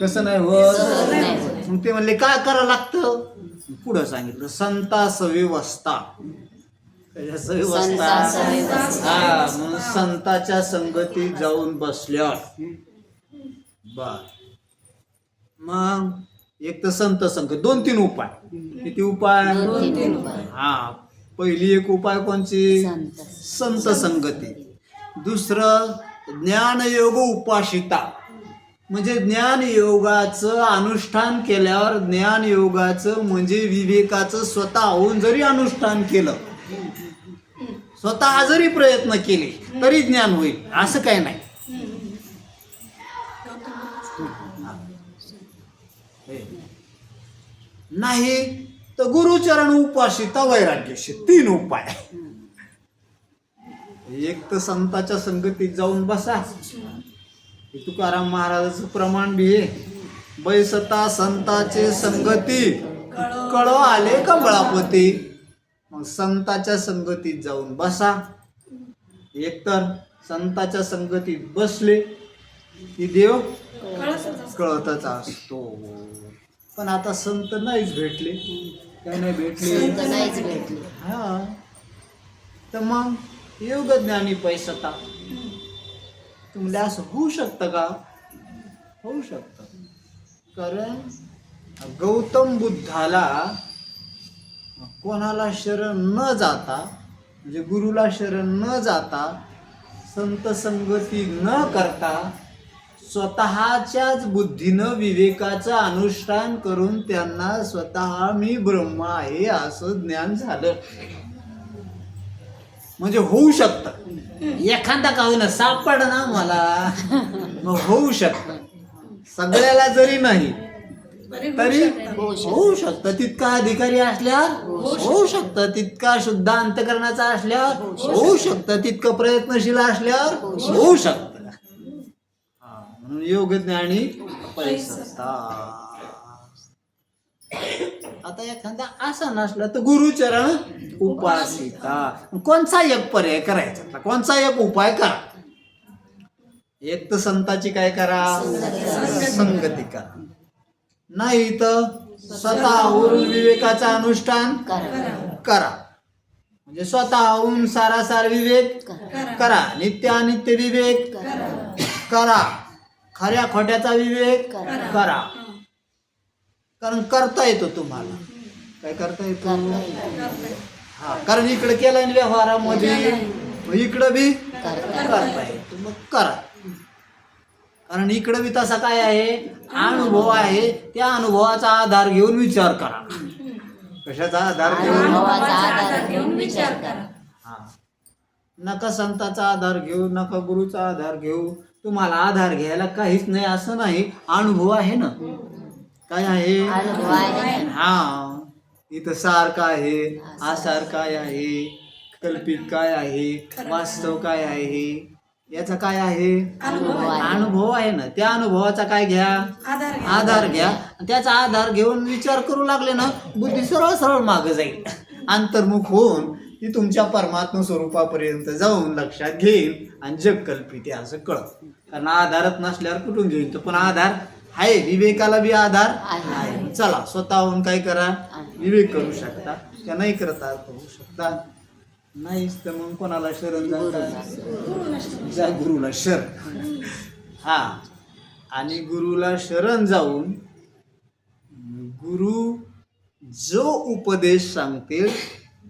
कसं नाही होत. मग ते म्हणले काय करावं लागतं, पुढं सांगितलं संता सविवस्था. सविवस्था, हा, म्हणून संताच्या संगतीत जाऊन बसल्यावर बर. मग एक तर संत संगत, 2-3 उपाय. किती उपाय, हा. पहिली एक उपाय कोणची, संत संगती. दुसरं ज्ञानयोग उपासिता, म्हणजे ज्ञानयोगाचं अनुष्ठान केल्यावर, ज्ञानयोगाचं म्हणजे विवेकाचं स्वतःहून जरी अनुष्ठान केलं, स्वतः जरी प्रयत्न केले तरी ज्ञान होईल, असं काय नाही. नाही तर गुरुचरण उपासिता वैराग्यशी, 3 उपाय. एक तर संताच्या संगतीत जाऊन बसा, तुकाराम महाराजाचं प्रमाण बी आहे, बैसता संताचे संगती कळो आले कमळापती. मग संताच्या संगतीत जाऊन बसा. एकतर संताच्या संगतीत बसले की देव कळतच असतो. पण आता संत नाहीच भेटले, काय नाही भेटले, हा, तर मग योग ज्ञानी पैसता. तुम्हाला असं होऊ शकतं का, होऊ शकतं. कारण गौतम बुद्धाला कोणाला शरण न जाता, म्हणजे गुरुला शरण न जाता, संत संगती न करता, स्वतःच्याच बुद्धीनं विवेकाचं अनुष्ठान करून त्यांना स्वतः मी ब्रह्म आहे असं ज्ञान झालं. म्हणजे होऊ शकतं. एखादा का होईना सापड ना मला, मग होऊ शकतं. सगळ्याला जरी नाही तरी होऊ शकतं. तितका अधिकारी असल्यावर होऊ शकतं, तितका शुद्ध अंतकरणाचा असल्यावर होऊ शकतं, तितकं प्रयत्नशील असल्यावर होऊ शकतं. म्हणून योग ज्ञानी पैसता. आता एखादा असा नसला तर गुरुचरण उपासिता. कोणचा एक पर्याय करायचा, कोणचा एक उपाय करा. एक तर संताची काय करा, संगती करा. नाही तर स्वतःहून विवेकाचं अनुष्ठान करा. म्हणजे स्वतःहून सारासार विवेक करा, नित्य अनित्य विवेक करा, खऱ्या खोट्याचा विवेक करा. कारण करता येतो तुम्हाला. काय करता येतो? हा, कारण इकडे केलं ना व्यवहारामध्ये, मग इकडं बी करता येतो. मग करा. कारण इकडं बी तसा काय आहे, अनुभव आहे. त्या अनुभवाचा आधार घेऊन विचार करा. कशाचा आधार घेऊन विचार करा. हा, नका संताचा आधार घेऊ, नका गुरुचा आधार घेऊ. तुम्हाला आधार घ्यायला काहीच नाही असं नाही, अनुभव आहे ना. काय आहे? हा, इथं सार काय आहे, आसार काय आहे, कल्पित काय आहे, वास्तव काय आहे, याचा काय आहे? अनुभव आहे ना. त्या अनुभवाचा काय घ्या? आधार घ्या. त्याचा आधार घेऊन विचार करू लागले ना, बुद्धी सरळ सरळ मागं जाईल. अंतर्मुख होऊन ती तुमच्या परमात्मा स्वरूपापर्यंत जाऊन लक्षात घेईल आणि जग कल्पित आहे असं कळत. कारण आधारच नसल्यावर कुठून घेईल? तर पण आधार आहे, विवेकाला बी आधार आहे. चला, स्वतःहून काय करा? विवेक करू शकता. त्या नाही करता करू शकता. नाहीच तर मग कोणाला शरण जा, गुरुला शरण. हा, आणि गुरुला शरण जाऊन गुरु जो उपदेश सांगतील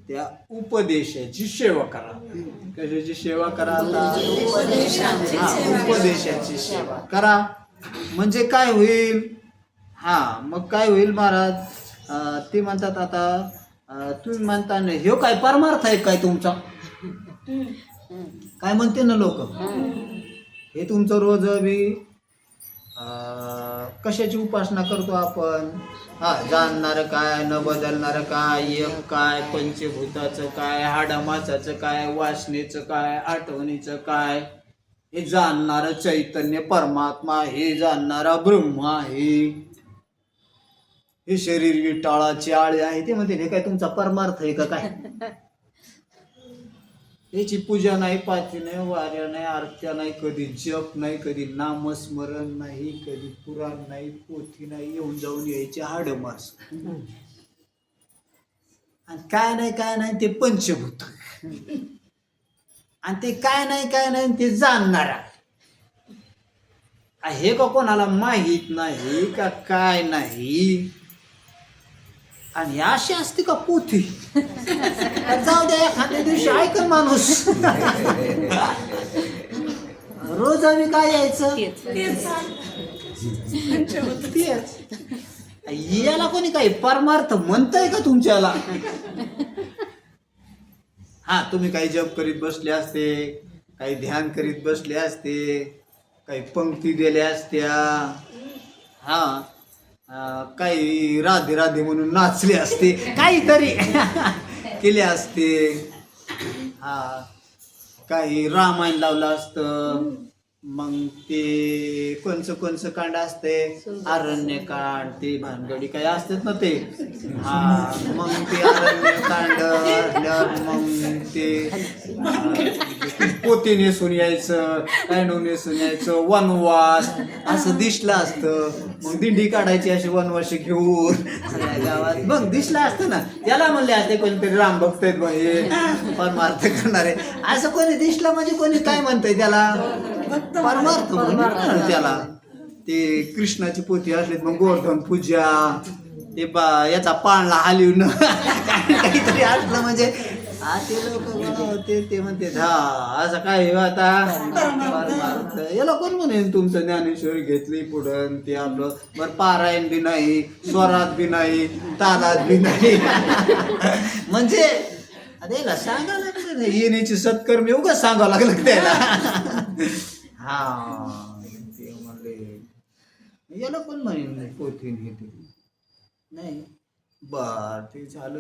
त्या उपदेशाची सेवा करा. कशाची सेवा करा? उपदेशाची सेवा करा. म्हणजे काय होईल? हा, मग काय होईल महाराज? ते म्हणतात आता तुम्ही म्हणता नाही, ह्यो काय परमार्थ आहे काय तुमचा? काय म्हणते ना लोक, हे तुमचं रोज बी कशाची उपासना करतो आपण? हा, जाणणारं काय, न बदलणारं काय, एक काय, पंचभूताचं काय, हाडामासाचं काय, वासनेचं काय, आठवणीचं काय, हे जाणणारं चैतन्य परमात्मा, हे जाणणारा ब्रह्म आहे. हे शरीर विटाळाची आळे आहे. ते म्हणते हे काय तुमचा परमार्थ आहे का काय? याची पूजा नाही, पाती नाही, वाऱ्या नाही, आरत्या नाही, कधी जप नाही, कधी नामस्मरण नाही, कधी पुराण नाही, पोथी नाही, येऊन जाऊन यायचे हाडमास. आणि काय नाही ते पंचभूत. आणि ते काय नाही ते जाणणारा. हे का कोणाला माहीत नाही का काय नाही. आणि अशी असते का पोथी? जाऊ द्या, एखाद्या दिवशी ऐकन माणूस. रोज आम्ही काय यायचं तेच. याला कोणी काही परमार्थ म्हणताय का तुमच्याला? हा, तुम्ही काही जप करीत बसले असते, काही ध्यान करीत बसले असते, काही पंक्ती दिल्या असत्या, हा, काही राधे राधे म्हणून नाचले असते, काहीतरी केले असते. हा, काही रामायण लावलं असतं. मग ते कोणचं कांड असते, अरण्यकांड, ते भानगडी काही असतात ना ते. हा, मग ते अरण्यकांड मग ते पोते नेसून यायचं, काय नेसून यायचं, वनवास असं दिसलं असतं. मग दिंडी काढायची अशी वनवाशी घेऊन सगळ्या गावात. मग दिसलं असतं ना, त्याला म्हणले असते कोणीतरी राम भक्त आहेत म्हणजे परमार्थ करणारे. असं कोणी दिसलं म्हणजे कोणी काय म्हणतंय त्याला? परमार्थ म्हणतात त्याला. ते कृष्णाची पोथी असली मग गोवर्धन पूजा, ते याचा पाळणा हलवणं, काहीतरी असलं म्हणजे ते लोक ते म्हणते हा असं काय आता परमार्थ. याला कोण म्हणेन तुमचं ज्ञानेश्वरी घेतली पुढं, ते आपलं बरं पारायण बी नाही, स्वरात बी नाही, तालात बी नाही. म्हणजे याला सांगा लागलं नाही, येण्याची सत्कर्मी उगाच सांगावं लागलं त्याला. हा, ते म्हणले याला पण म्हणे पोथी घेते नाही. बर, ते झालं.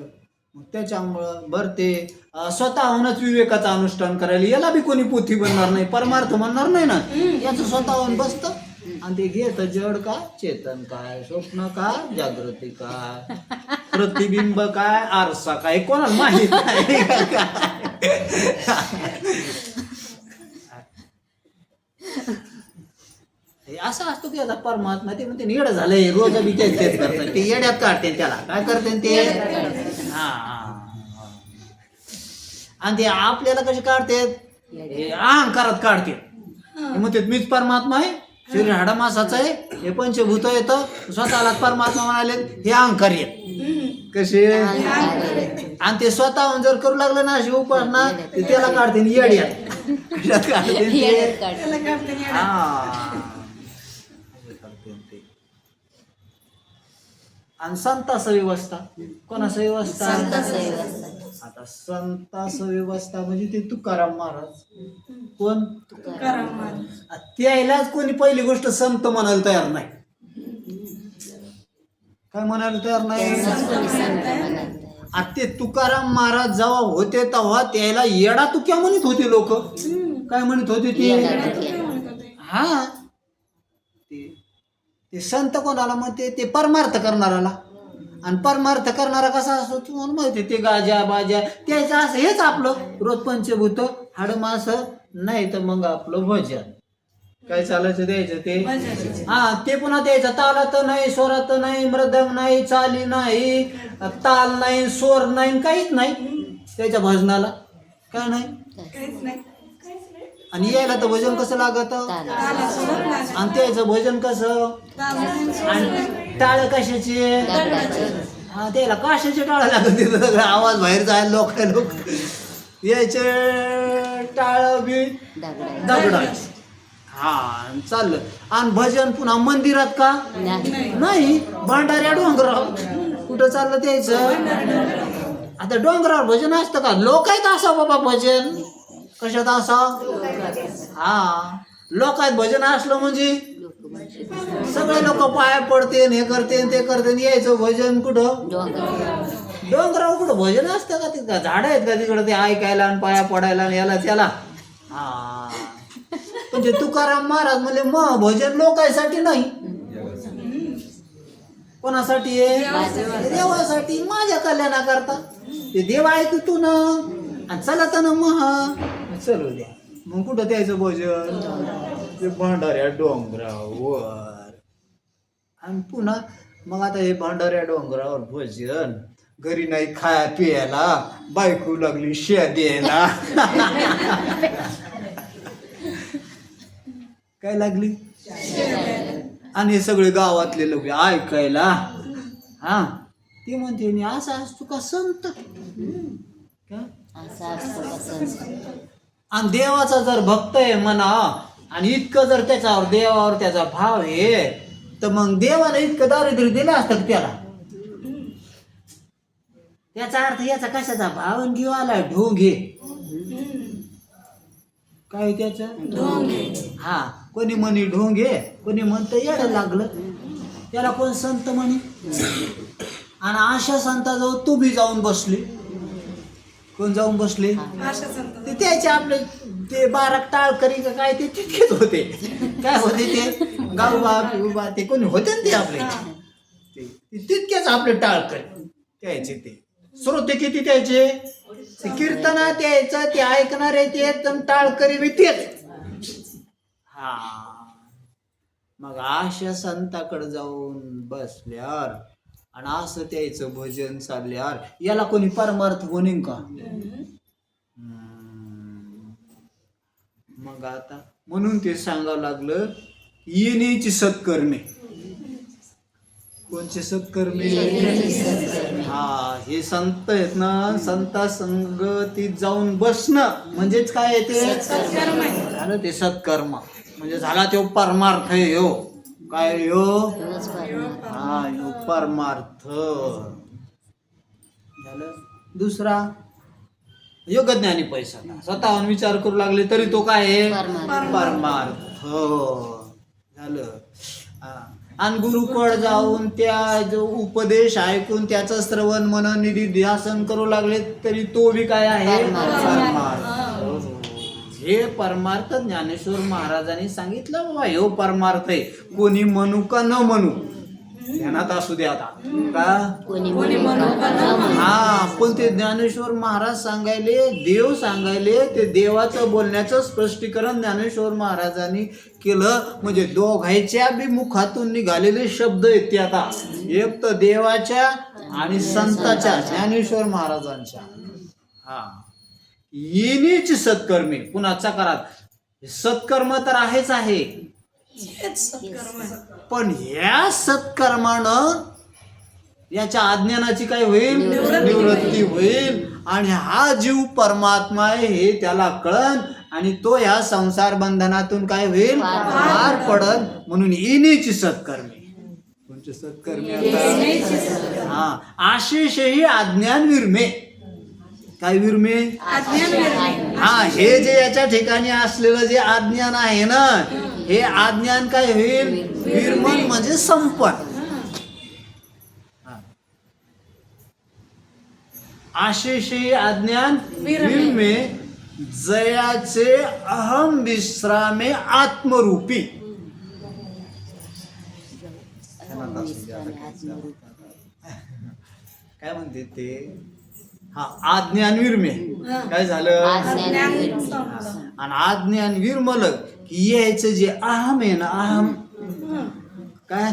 मग त्याच्यामुळं बरं ते स्वतःहूनच विवेकाचं अनुष्ठान करायला याला बी कोणी पोथी बनणार नाही, परमार्थ म्हणणार नाही ना. याचं स्वतःहून बसतं आणि ते घेत जड का, चेतन काय, स्वप्न काय, जागृती काय, प्रतिबिंब काय, आरसा काय, कोणाला माहित नाही. हे असा असतो की आता परमात्मा ते म्हणते येडं झालंय रोज बी तेच करतात ते येड्यात काढते त्याला काय करते ते हा आणि ते आपल्याला कसे काढतात अहंकारात काढते म्हणते मीच परमात्मा आहे शरीर हाडामासाचं आहे हे पंचभूत येतं स्वतःला परमात्मा म्हणाले हे अहंकार येत कसे आणि ते स्वतःहून जर करू लागलं ना अशी उपासना ते त्याला काढते येड्यात कशात काढते ते हा आणि संतास व्यवस्था कोणास व्यवस्था आता संतास व्यवस्था म्हणजे ते तुकाराम महाराज कोण त्यालाच कोणी पहिली गोष्ट संत म्हणायला तयार नाही काय म्हणायला तयार नाही आता ते तुकाराम महाराज जेव्हा होते तेव्हा त्याला येडा तुक्या म्हणत होते लोक काय म्हणत होते ते हा ते संत कोणाला म्हणते ते परमार्थ करणाराला आणि परमार्थ करणारा कसा असतो तुम्हाला माहिती ते गाजा बाजा त्याचं असं हेच आपलं रोज पंचभूत हाडमास नाही तर मग आपलं भजन काय चालायचं द्यायचं ते हा ते पुन्हा द्यायचं तालात नाही स्वरात नाही मृदंग नाही चाली नाही ताल नाही स्वर नाही काहीच नाही त्याच्या भजनाला काय नाही आणि यायला तर भजन कसं लागत आणि त्याचं भजन कसं आणि टाळ कशाचे हा त्याला कशाचे टाळ लागत सगळं आवाज बाहेर जायला लोक यायचे टाळ बी दगडाचे हा चाललं आणि भजन पुन्हा मंदिरात का नाही भांडाऱ्या डोंगरावर कुठं चाललं त्याचं आता डोंगरावर भजन असतं का लोकायत असा बाबा भजन कशात असा हा लोकात भजन असलं म्हणजे सगळे लोक पाया पडते हे करते ते करते यायचं भजन कुठं डोंगरावर कुठं भजन असतं का ते झाड आहेत का तिकडं ते ऐकायला आणि पाया पडायला आणि याला त्याला हा म्हणजे तुकाराम महाराज म्हणजे मग भजन लोकांसाठी नाही कोणासाठी आहे देवासाठी माझ्या कल्याणाकरता ते देव ऐकू तू ना आणि चला ना मग चलू द्या मग कुठं द्यायचं भजन ते भंडाऱ्या डोंगरावर आणि पुन्हा मग आता हे भंडाऱ्या डोंगरावर भजन घरी नाही खाया पियाला बायको लागली शिया द्यायला काय लागली आणि हे सगळे गावातले लोक ऐकायला हा ते म्हणते असं असतो का संत आणि देवाचा जर भक्त आहे म्हणा आणि इतकं जर त्याच्यावर देवावर त्याचा भाव आहे तर मग देवाला इतकं दारिद्र्य दिलं असतं त्याला त्याचा अर्थ याचा कशाचा भाव घेऊ आला ढोंगे काय त्याचं हा कोणी म्हणी ढोंगे कोणी म्हणतं येडं लागलं त्याला कोण संत म्हणे आणि अशा संताजवळ तू बी जाऊन बसली कोण जाऊन बसले ते त्याचे आपले ते बाराक टाळकरी का काय ते तितकेच होते काय होते ते गावबा ते कोणी होते ना ते आपले तितकेच आपले टाळकरी त्याचे ते श्रोते किती त्याचे कीर्तना त्याचं ते ऐकणारे ते टाळकरी बी तेच हा मग अशा संताकडे जाऊन बसल्यावर आणि असं त्याचं भजन चालल्यावर याला कोणी परमार्थ म्हणेन का मग आता म्हणून ते सांगावं लागलं येण्याची सत्कर्मे कोणचे सत्कर्मे हा हे संत आहेत ना संता संगतीत जाऊन बसणं म्हणजेच काय येते झालं ते सत्कर्म म्हणजे झाला तो परमार्थ आहे हो काय यो हा यो परमार्थ झालं दुसरा योगज्ञानी पैसा स्वतःहून विचार करू लागले तरी तो काय आहे परमार्थ झालं आणि गुरुकड जाऊन त्या जो उपदेश ऐकून त्याचं श्रवण मनन निधी ध्यासन करू लागले तरी तो बी काय आहे परमार्थ हे परमार्थ ज्ञानेश्वर महाराजांनी सांगितलं बाबा हे परमार्थ आहे कोणी म्हणू का न म्हणू ध्यानात असू दे आता का हा पण ते ज्ञानेश्वर महाराज सांगायले, देव सांगायले, ते देवाचं बोलण्याचं स्पष्टीकरण ज्ञानेश्वर महाराजांनी केलं. म्हणजे दोघांच्या बी मुखातून निघालेले शब्द आहेत ते आता, एक तर देवाच्या आणि संताच्या, ज्ञानेश्वर महाराजांच्या. हा, येणीची सत्कर्मे पुन्हा चकारात. सत्कर्म तर आहेच आहे, हेच सत्कर्म आहे. पण ह्या सत्कर्मानं याच्या अज्ञानाची काय होईल, निवृत्ती होईल. आणि हा जीव परमात्मा आहे हे त्याला कळन, आणि तो ह्या संसार बंधनातून काय होईल, पार पडन. म्हणून येणीची सत्कर्मे. कोणचे सत्कर्मे? हा, आशिषही अज्ञान विरमे. काय विरमे? अज्ञान विरमे. हा, हे जे याच्या ठिकाणी असलेलं जे अज्ञान आहे ना, हे अज्ञान काय होईल, विरमन म्हणजे संपन. आशिषी अज्ञान विरमे, जयाचे अहम विश्रामे आत्मरूपी. काय म्हणते ते? हा, अज्ञान विरमे. काय झालं? अज्ञान संपलं. आणि अज्ञान विरमलं की यायचं जे अहम आहे ना, अहम काय,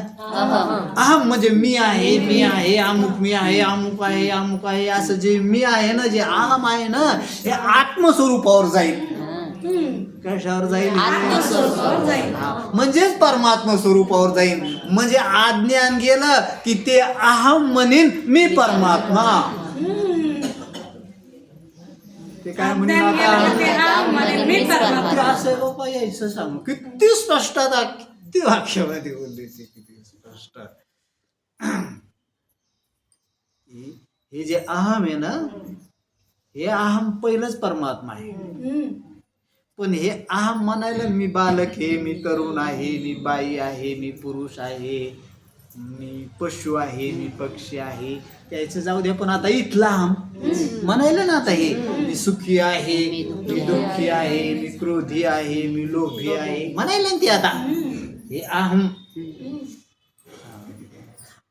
अहम म्हणजे मी आहे, मी आहे, अमुक मी आहे, अमुक आहे, अमुक आहे, असं जे मी आहे ना, जे अहम आहे ना, हे आत्मस्वरूपावर जाईल. कशावर जाईल? आत्मस्वरूपावर जाईल. हा, म्हणजेच परमात्मा स्वरूपावर जाईल. म्हणजे अज्ञान गेलं की ते अहम म्हणेन मी परमात्मा. ते काय म्हणेन अज्ञान गेलं की ते आता? अहम म्हणेन मी परमात्मा. असं बाबा यायचं सांग, किती स्पष्टता, किती वाक्यामध्ये बोलले ते, किती स्पष्ट. हे जे अहम आहे ना, हे अहम पहिलंच परमात्मा आहे. पण हे अहम म्हणायला मी बालक आहे, मी तरुण आहे, मी बाई आहे, मी पुरुष आहे, मी पशु आहे, मी पक्षी आहे, त्याचं जाऊ द्या. पण आता इथला अहम म्हणायला ना, आता हे मी सुखी आहे, मी दुःखी आहे, मी क्रोधी आहे, मी लोभी आहे म्हणायला ना ते. आता हे अहम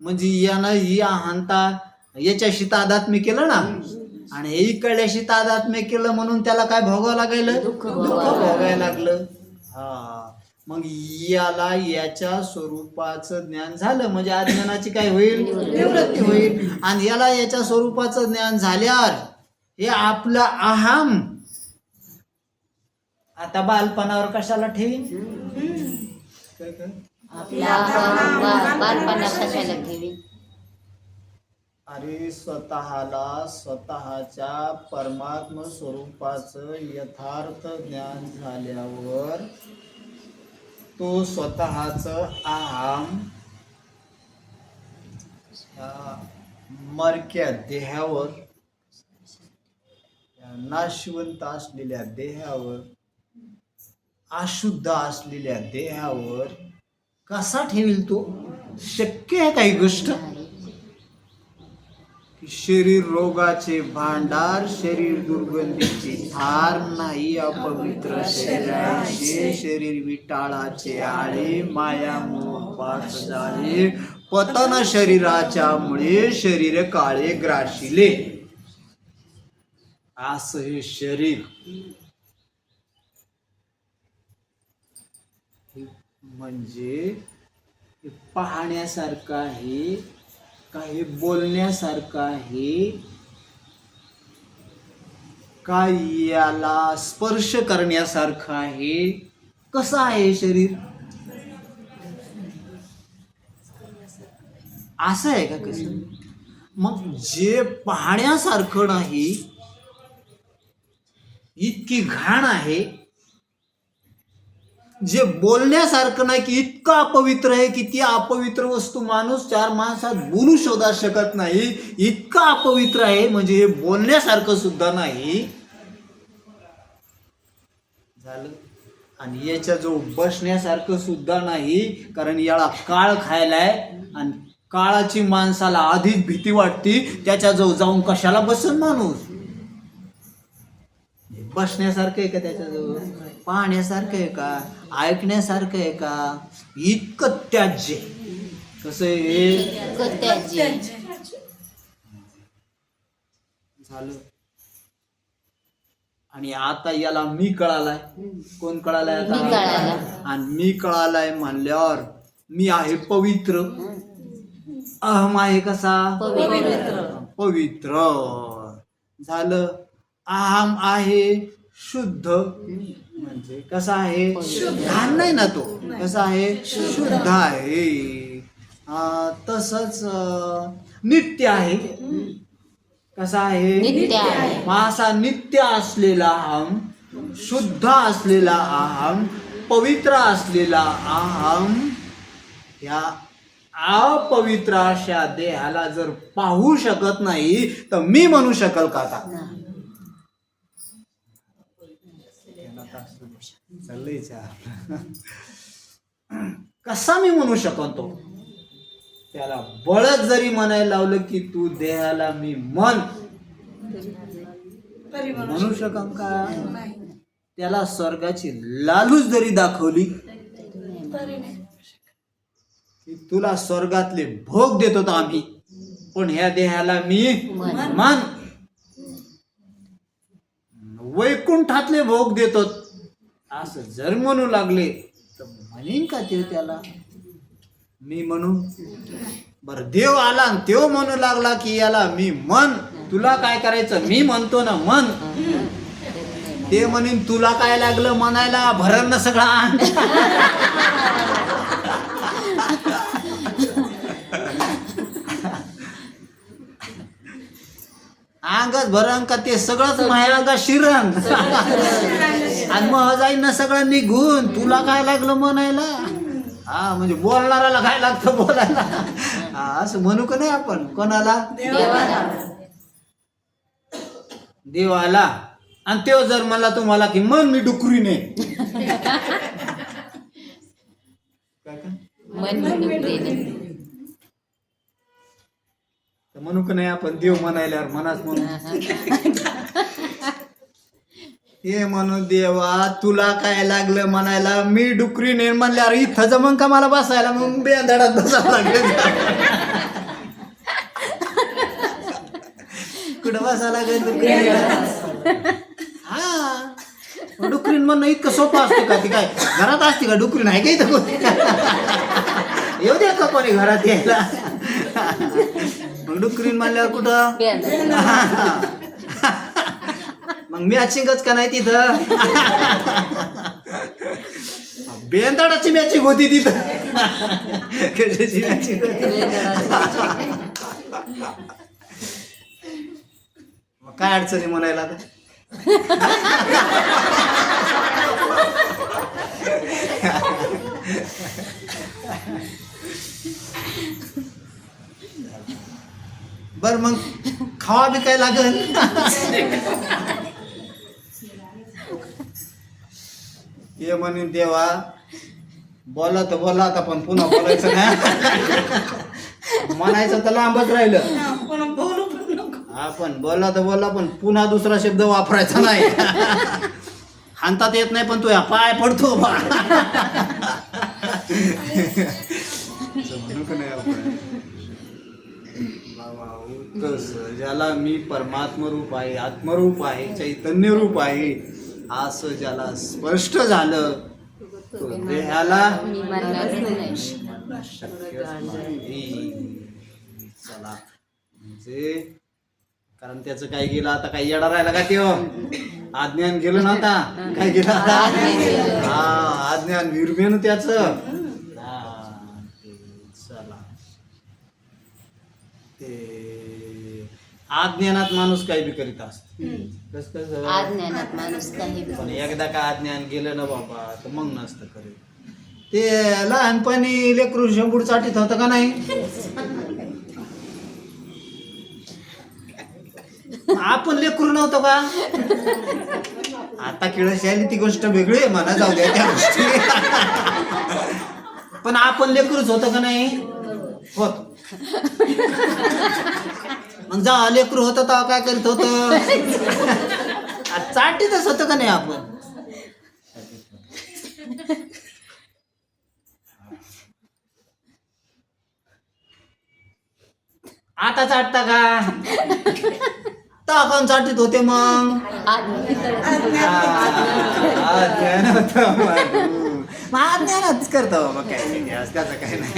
म्हणजे यानं ही अहंता याच्याशी तादात्म्य केलं ना, आणि हे इकडल्याशी तादात्म्य केलं म्हणून त्याला काय भोगावं लागायलं, दुःख भोगायला लागलं. हा, मग याला याच्या स्वरूपाचं ज्ञान झालं म्हणजे अज्ञानाची काय होईल, निवृत्ती होईल. आणि याला याच्या स्वरूपाचं ज्ञान झाल्यावर हे आपलं अहम आता बालपणावर कशाला ठेवीन, अरे स्वतःला स्वतःच्या परमात्म स्वरूपाचं यथार्थ ज्ञान झाल्यावर तो स्वतःचं अहम मरक्या देहावर, नाशवंत असलेल्या देहावर, अशुद्ध असलेल्या देहावर कसा ठेवील तो? शक्य आहे काही गोष्ट? शरीर रोगाचे भांडार, शरीर दुर्गंधीची धार, नाही अपवित्र शरीराचे शरीर विटाळाचे आळे, माया मोह पाठ झाले, पतन शरीराच्या मुळे शरीर काळे ग्राशिले. असं हे शरीर म्हणजे पाहण्यासारखं आहे, काही बोलण्यासारखं आहे, काही याला स्पर्श करण्यासारखं आहे? कसं आहे शरीर? असं आहे का? कसं? मग जे पाहण्यासारखं नाही, इतकी घाण आहे, जे बोलण्यासारखं नाही की इतकं अपवित्र आहे की ती अपवित्र वस्तू माणूस 4 माणसात बोलू शोधा शकत नाही, इतकं अपवित्र आहे. म्हणजे हे बोलण्यासारखं सुद्धा नाही झालं. आणि याच्या जो बसण्यासारखं सुद्धा नाही, कारण याला काळ खायलाय आणि काळाची माणसाला आधीच भीती वाटते, त्याच्याजवळ जाऊन कशाला बसन माणूस? बसण्यासारखं आहे का त्याच्याजवळ? पाहण्यासारखं आहे का? ऐकण्यासारखं आहे का? इतकं त्याज्य. कसं आहे? झालं. आणि आता याला मी कळालाय. कोण कळालाय मी कळाला. आता? आणि मी कळालाय म्हणल्यावर मी आहे पवित्र. अहम आहे कसा? पवित्र झालं. अहम आहे शुद्ध. म्हणजे कसा आहे? घाण नाही ना तो. कसा आहे? शुद्ध आहे. तसंच नित्य आहे. कसा आहे? नित्य आहे. मग असा नित्य असलेला अहम, शुद्ध असलेला अहम, पवित्र असलेला अहम या अपवित्र अशा देहाला जर पाहू शकत नाही तर मी म्हणू शकल का आता? कसा मी म्हणू शकतो? त्याला बळच जरी म्हणायला लावलं की तू देहाला मी म्हण, तरी म्हणू म्हणू शकम का? नाही. त्याला स्वर्गाची लालूच जरी दाखवली तरी नाही. की तुला स्वर्गातले भोग देतो तर आम्ही, पण ह्या देहाला मी मान, वैकुंठातले भोग देतो असं जर म्हणू लागले तर म्हणेन का ते त्याला मी म्हणू? बर देव आला आणि देव म्हणू लागला की याला मी मन, तुला काय करायचं? मी म्हणतो ना मन. ते म्हणेन तुला काय लागलं म्हणायला? भरण ना सगळा आण. अंगच भरण का ते सगळंच मायागा शिरण. आणि मग जाईन ना सगळं निघून, तुला काय लागलं म्हणायला? हा म्हणजे बोलणाऱ्याला काय लागतं बोलायला? हा असं म्हणू का नाही आपण? कोणाला? देवाला. आणि तेव्हा जर मला तुम्हाला की मन मी डुकरीने, म्हणू का नाही आपण? देव म्हणायला मनाच म्हणून हे म्हणू देवा तुला काय लागलं म्हणायला? मी डुकरी नेन म्हणल्यावर इथं जमन का मला बसायला? मग बेंदाडात बसावं लागलं. कुठं बसायला लागेल? डुकरी. हा डुकरीन म्हणणं इतकं सोपं असतं का? ती काय घरात असते का डुकरी? नाही का इथं कोणी? येऊ द्या का कोणी घरात यायला? मग डुकरीन म्हणल्यावर कुठं? मग मॅचिंगच का नाही तिथं? बेंदाडाची मॅचिंग होती तिथं. कशाची मॅचिंग होती? मग काय अडचणी म्हणायला आता? बर मग खावा बी काय लागल? ये म्हणून देवा बोला तर बोला आता, पण पुन्हा बोलायचं नाही. म्हणायचं तर लांबच राहिलं. कोणा बोलू पण नको. आपण बोलला तर बोलला, पण पुन्हा दुसरा शब्द वापरायचा नाही. हाणतात येत नाही पण तू या पाय पडतो बा. म्हणू का नाही आपण? ज्याला मी परमात्म रूप आहे, आत्मरूप आहे, चैतन्य रूप आहे असं ज्याला स्पष्ट झालं तो देहाला शक्यच नाही. चला म्हणजे कारण त्याचं काय गेलं आता? काय येडा राहिला का त्यो? अज्ञान गेलं ना आता? काय गेलं आता? हा अज्ञान विरमेन त्याचं. चला ते अज्ञानात माणूस काही बी करीत असतो. कसं अज्ञानात माणूस काही पण एकदा का अज्ञान गेलं ना बाबा तर मग नसतं करीत. ते लहानपणी लेकरू शंभूड चाटीत होतं का नाही? आपण लेकरू नव्हतो का? आता किळशी आली ती गोष्ट वेगळी आहे, म्हणा जाऊ द्या त्या गोष्टी. पण आपण लेकरूच होतं का नाही? होत. मग जा लेकरू होतं तेव्हा काय करीत होतं? चाटीतच होतं का नाही आपण? आता चाटता का? आत्ता आपण चाटीत होते मग अज्ञान होतं मग अज्ञानच करतो बाबा काय त्याचं काय नाही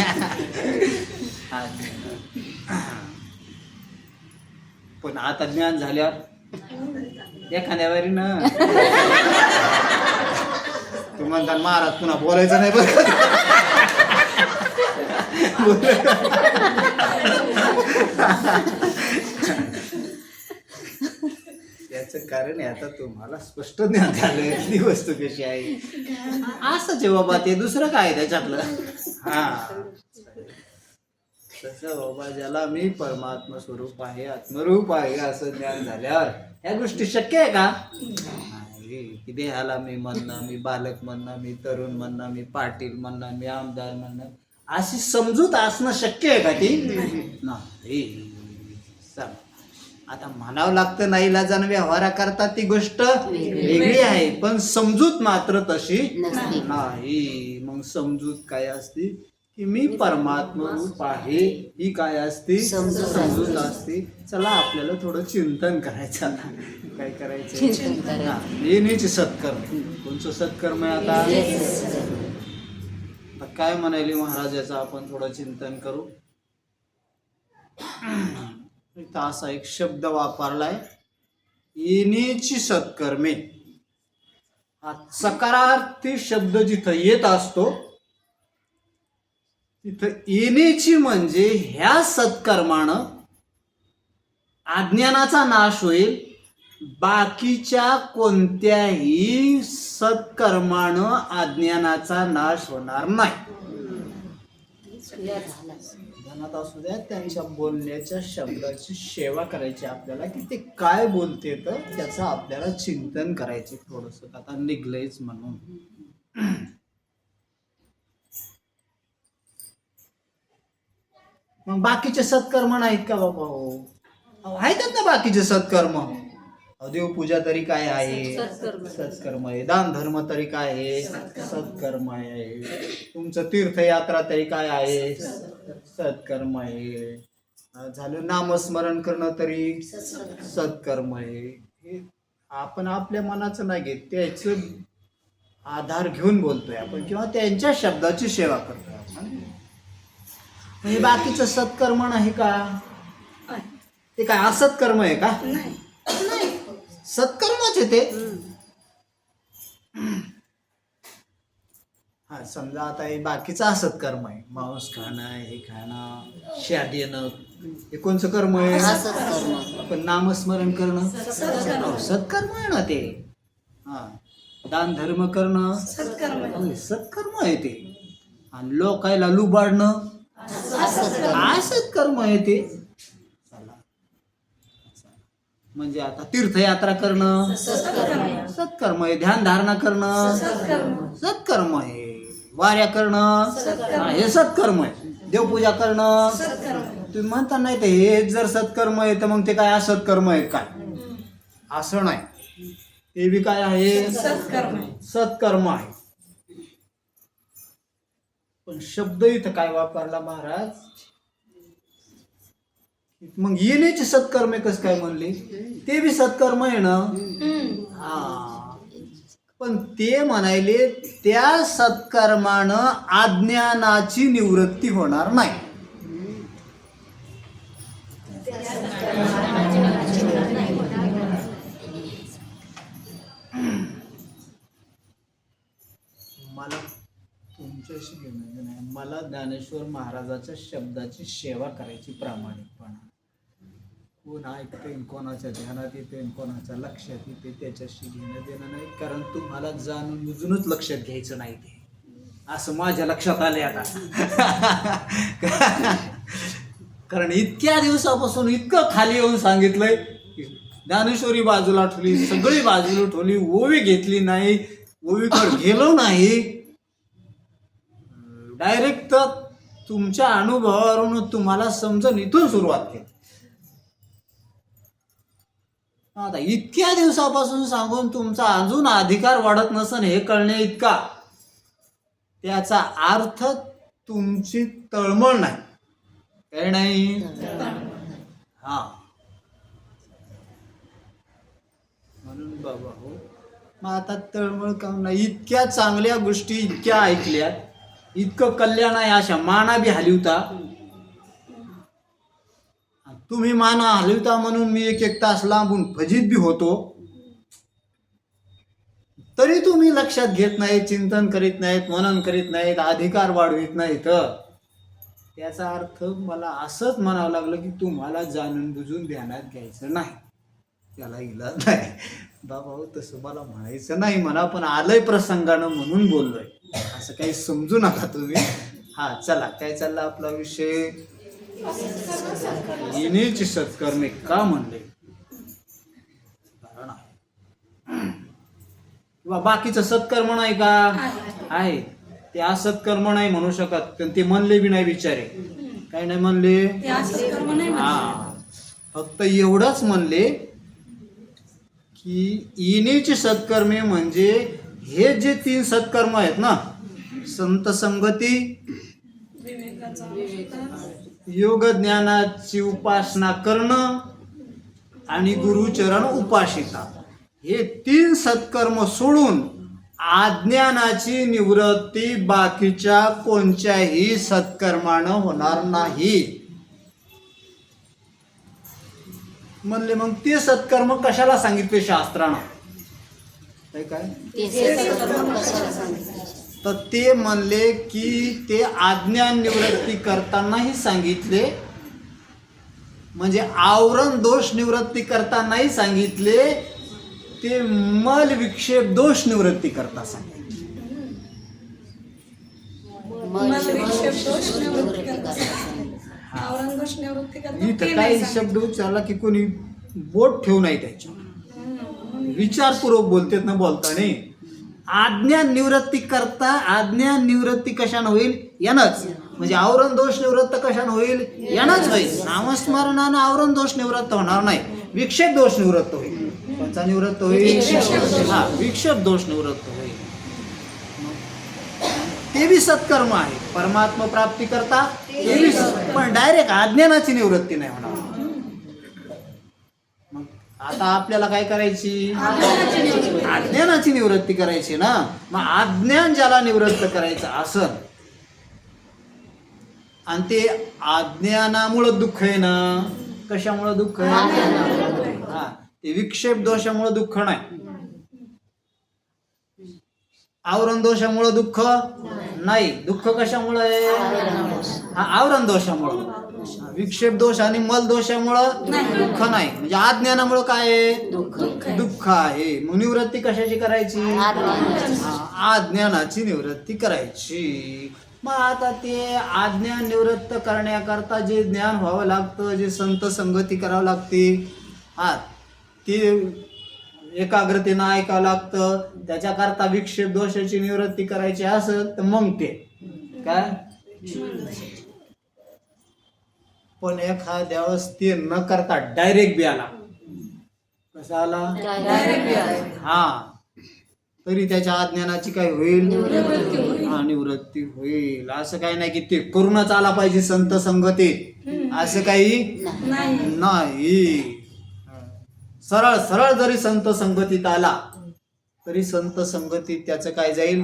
पण आता ज्ञान झाल्यावर एखाद्या वेळी ना तू म्हणता महाराज पुन्हा बोलायचं नाही बरं याचं कारण आहे आता तुम्हाला स्पष्ट ज्ञान झालं ती वस्तू कशी आहे असंच आहे बाबा ते दुसरं काय त्याच्यातलं हा तसं बाबा ज्याला मी परमात्मा स्वरूप आहे आत्मरूप आहे असं ज्ञान झाल्यावर ह्या गोष्टी शक्य आहे का की देहाला मी म्हणणं मी बालक म्हणणं मी तरुण म्हणणं मी पाटील म्हणणं मी आमदार म्हणणं अशी समजूत असणं शक्य आहे का ती नाही चला आता म्हणावं लागतं नाही लाजान व्यवहारा करता ती गोष्ट वेगळी आहे पण समजूत मात्र तशी नाही मग समजूत काय असती की मी परमात्मा रूप आहे ही काय असते समजूत असते चला आपल्याला थोडं चिंतन करायचं काय करायचं येण्याचे सत्कर्म कोणचं सत्कर्म आहे आता काय म्हणाले महाराजाचं आपण थोडं चिंतन करू इथं असा एक शब्द वापरलाय येण्याची सत्कर्मे हा सकारार्थी शब्द जिथं येत असतो तिथं येण्याची म्हणजे ह्या सत्कर्मानं अज्ञानाचा नाश होईल बाकीच्या कोणत्याही सत्कर्मानं अज्ञानाचा नाश होणार नाही ध्यानात असू द्या त्यांच्या बोलण्याच्या शब्दाची सेवा करायची आपल्याला की ते काय बोलते तर त्याचं आपल्याला चिंतन करायचे थोडस आता निघलंयच म्हणून मग बाकीचे सत्कर्म नाहीत का बाबा हो आहेत ना बाकीचे सत्कर्म देवपूजा तरी काय आहे सत्कर्म आहे दान धर्म तरी काय आहे सत्कर्म आहे तुमचं तीर्थयात्रा तरी काय आहे सत्कर्म आहे झालं नामस्मरण करणं तरी सत्कर्म आहे हे आपण आपल्या मनाचं नाही घेत त्याचं आधार घेऊन बोलतोय आपण किंवा त्यांच्या शब्दाची सेवा करतोय आपण हे बाकीचं सत्कर्म नाही का ते काय असत्कर्म आहे का सत्कर्मच आहे ते हा समजा आता हे बाकीचं असत्कर्म आहे मांस खाणं हे खाणं शाद येणं हे कोणचं कर्म आहे आपण नामस्मरण करणं सत्कर्म आहे ना ते हा दान धर्म करणं सत्कर्म आहे ते आणि लोकायला लुबाडणं असंच कर्म आहे ते म्हणजे आता तीर्थयात्रा करणं सत्कर्म आहे ध्यान धारणा करणं सत्कर्म आहे वाऱ्या करणं हे सत्कर्म आहे देवपूजा करणं तुम्ही म्हणता नाही ते हे जर सत्कर्म आहे तर मग ते काय असत्कर्म आहे काय असं नाही ते बी काय आहे सत्कर्म आहे पण शब्द इथं काय वापरला महाराज मग येण्याचे सत्कर्म कसं काय म्हणले ते बी सत्कर्म आहे ना हा पण ते म्हणायले त्या सत्कर्मानं अज्ञानाची निवृत्ती होणार नाही मला तुमच्याशी घेणं नाही मला ज्ञानेश्वर महाराजाच्या शब्दाची सेवा करायची प्रामाणिकपणा कोण ऐकते कोणाच्या ध्यानात येते कोणाच्या लक्षात येते त्याच्याशी घेणं देणं नाही कारण तुम्हाला जाणून बुजूनच लक्षात घ्यायचं नाही ते असं माझ्या लक्षात आले आता कारण इतक्या दिवसापासून इतकं खाली येऊन सांगितलंय ज्ञानेश्वरी बाजूला ठेवली सगळी बाजूला ठेवली ओवी घेतली नाही ओवीकडे गेलो नाही डायरेक्ट तुमच्या अनुभवावरून तुम्हाला समजून इथून सुरुवात केली आता इतक्या दिवसापासून सांगून तुमचा अजून अधिकार वाढत नसन हे कळणे इतका त्याचा अर्थ तुमची तळमळ नाही काय नाही हा बाबा हो, मग आता तळमळ काम नाही. इतक्या चांगल्या गोष्टी इतक्या ऐकल्यात, इतकं कल्याण आहे, अशा माना बी हलवता. तुम्ही माना हलवता म्हणून मी एक एक तास लांबून फजित बी होतो, तरी तुम्ही लक्षात घेत नाहीत, चिंतन करीत नाहीत, मनन करीत नाहीत, अधिकार वाढवित नाहीत. त्याचा अर्थ मला असंच म्हणावं लागलं की तुम्हाला जाणून बुजून ध्यानात घ्यायचं नाही, त्याला इलाज नाही. बाबा हो, तसं मला म्हणायचं नाही म्हणा, पण आलंय प्रसंगानं म्हणून बोललोय, असं काही समजू नका तुम्ही. हा चला, काय चालला आपला विषय? येण्याची सत्कर्मे का म्हणले? कारण आहे किंवा बाकीचं सत्कर्म नाही का? आहे. ते असत्कर्म नाही म्हणू शकत, पण ते म्हणले बी नाही बिचारे. काय नाही म्हणले? ते असं कर्म नाही म्हणत. हा, फक्त एवढंच म्हणले की येण्याची सत्कर्मे म्हणजे हे जे 3 सत्कर्म आहेत ना, संत संगती, योग ज्ञानाची उपासना करणं आणि गुरुचरण उपासिता, हे 3 सत्कर्म सोडून अज्ञानाची निवृत्ती बाकीच्या कोणत्याही सत्कर्मानं होणार नाही म्हणले. मग ते सत्कर्म कशाला सांगितले शास्त्रानं? काय ते सत्कर्म कशाला सांगितले? तर ते म्हणले की ते अज्ञान निवृत्ती करतानाही सांगितले, म्हणजे आवरण दोष निवृत्ती करतानाही सांगितले, ते मल विक्षेप दोष निवृत्ती करता सांगितले. विक्षेप दोष निवृत्ती करता सांगितले. आवरण दोष निवृत्ती करता इथं ते काही नाही शब्द उच्चारला की कोणी बोट ठेवू नाही त्याच्यावर, विचारपूर्वक बोलतेत ना बोलताना. अज्ञान निवृत्ती करता, अज्ञान निवृत्ती कशानं होईल? यानंच. म्हणजे आवरण दोष निवृत्त कशानं होईल? यानंच होईल. नामस्मरणानं आवरण दोष निवृत्त होणार नाही, विक्षेप दोष निवृत्त होईल. कोणता निवृत्त होईल? हा, विक्षेप दोष निवृत्त होईल. ते बी सत्कर्म आहे, परमात्मा प्राप्ती करता ते बी सत्कर्म, पण डायरेक्ट अज्ञानाची निवृत्ती नाही होणार. मग आता आपल्याला काय करायची? अज्ञानाची निवृत्ती करायची ना. मग अज्ञान ज्याला निवृत्त करायचं असं, आणि ते अज्ञानामुळं दुःख आहे ना. कशामुळं दुःख आहे? हा, ते विक्षेप दोषामुळं दुःख नाही, आवरण दोषामुळं दुःख नाही. दुःख कशामुळं आहे? हा, आवरण दोषामुळं. विक्षेप दोष आणि मल दोषामुळं दुःख नाही, म्हणजे अज्ञानामुळं काय आहे? दुःख आहे. मग निवृत्ती कशाची करायची? अज्ञानाची निवृत्ती करायची. मग आता ते अज्ञान निवृत्त करण्याकरता जे ज्ञान व्हावं लागतं, जे संत संगती करावं लागते, हा, ते एकाग्रतेनं ऐकावं लागतं. त्याच्याकरता विक्षेप दोषाची निवृत्ती करायची असेल तर मग ते काय. पण एखाद्या वेळेस ते न करता डायरेक्ट बी आला. कसा आला? हा, तरी त्याच्या अज्ञानाची काय होईल? हा, निवृत्ती होईल. असं काही नाही की ते करूनच आला पाहिजे संत संगतीत, असं काही नाही. सरळ सरळ जरी संत संगतीत आला तरी संत संगतीत त्याचं काय जाईल?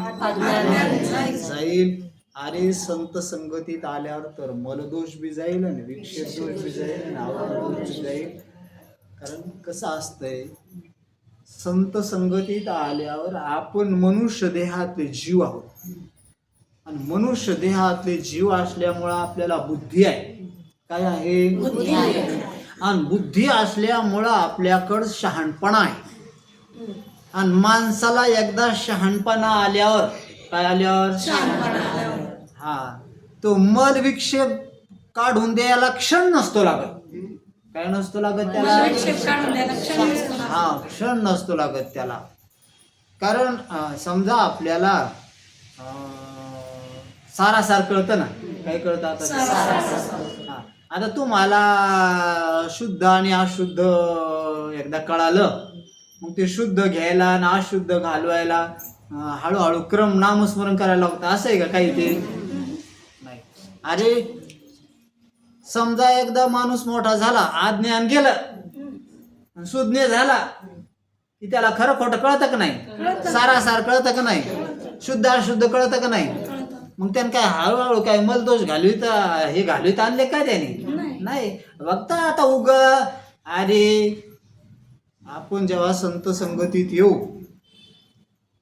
जाईल. अरे संत संगतीत आल्यावर तर मलदोष बी जाईल आणि विक्षेप दोष बी जाईल आणि आवरण दोष बी जाईल. कारण कसं असतंय, संत संगतीत आल्यावर आपण मनुष्य देहातले जीव आहोत, आणि मनुष्य देहातले जीव असल्यामुळं आपल्याला बुद्धी आहे. काय आहे? बुद्धी आहे. आणि बुद्धी असल्यामुळं आपल्याकडं शहाणपणा आहे. आणि माणसाला एकदा शहाणपणा आल्यावर काय आल्यावर? हा, तो मल विक्षेप काढून द्यायला क्षण नसतो लागत. काय नसतो लागत त्याला? हा, क्षण नसतो लागत त्याला. कारण समजा आपल्याला सारासार कळतं ना. काय कळतं आता? आता तुम्हाला शुद्ध आणि अशुद्ध एकदा कळालं, मग ते शुद्ध घ्यायला आणि अशुद्ध घालवायला हळूहळू क्रम नामस्मरण करायला लागतं. असं आहे का काही? ते नाही. अरे समजा एकदा माणूस मोठा झाला, अज्ञान गेलं, सुज्ञ झाला, की त्याला खरं खोटं कळतं का नाही, सारासार कळतं का नाही, शुद्ध अशुद्ध कळतं का नाही. मग त्यानं काय हळूहळू काय मलदोष घालवीत हे घालवीत आणले काय त्याने, नाही. फक्त आता उग अरे आपण जेव्हा संत संगतीत येऊ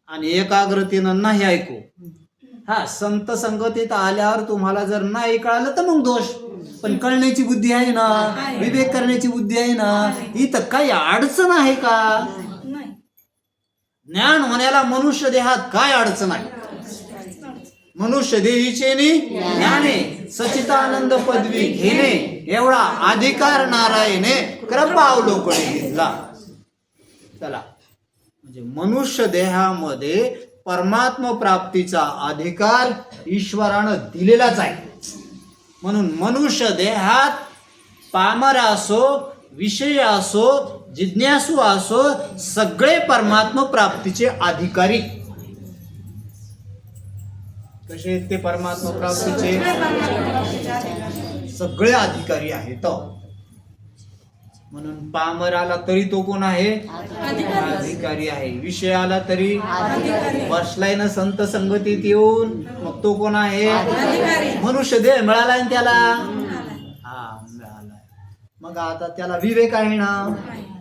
आणि एकाग्रतेनं नाही ऐकू, हा संत संगतीत आल्यावर तुम्हाला जर नाही कळालं तर मग दोष, पण कळण्याची बुद्धी आहे ना, विवेक करण्याची बुद्धी आहे ना, इथं काही अडचण आहे का. नाही. ज्ञान होण्याला मनुष्य देहात काय अडचण आहे. मनुष्य देहीचे ज्ञाने सचितानंद पदवी घेणे एवढा अधिकार नारायणे कृपा अवलोकने घेतला. चला, म्हणजे मनुष्य देहामध्ये परमात्म प्राप्तीचा अधिकार ईश्वरानं दिलेलाच आहे. म्हणून मनुष्य देहात पामर असो, विषय असो, जिज्ञासू असो, सगळे परमात्म प्राप्तीचे अधिकारी. कसे आहेत ते परमात्मा प्राप्तीचे, सगळे अधिकारी आहेत. म्हणून पामराला तरी तो कोण आहे, अधिकारी आहे. विषयाला तरी बसलाय ना संत संगतीत येऊन, मग तो कोण आहे, मनुष्य देह मिळालाय ना त्याला, हा मिळालाय. मग आता त्याला विवेक आहे ना,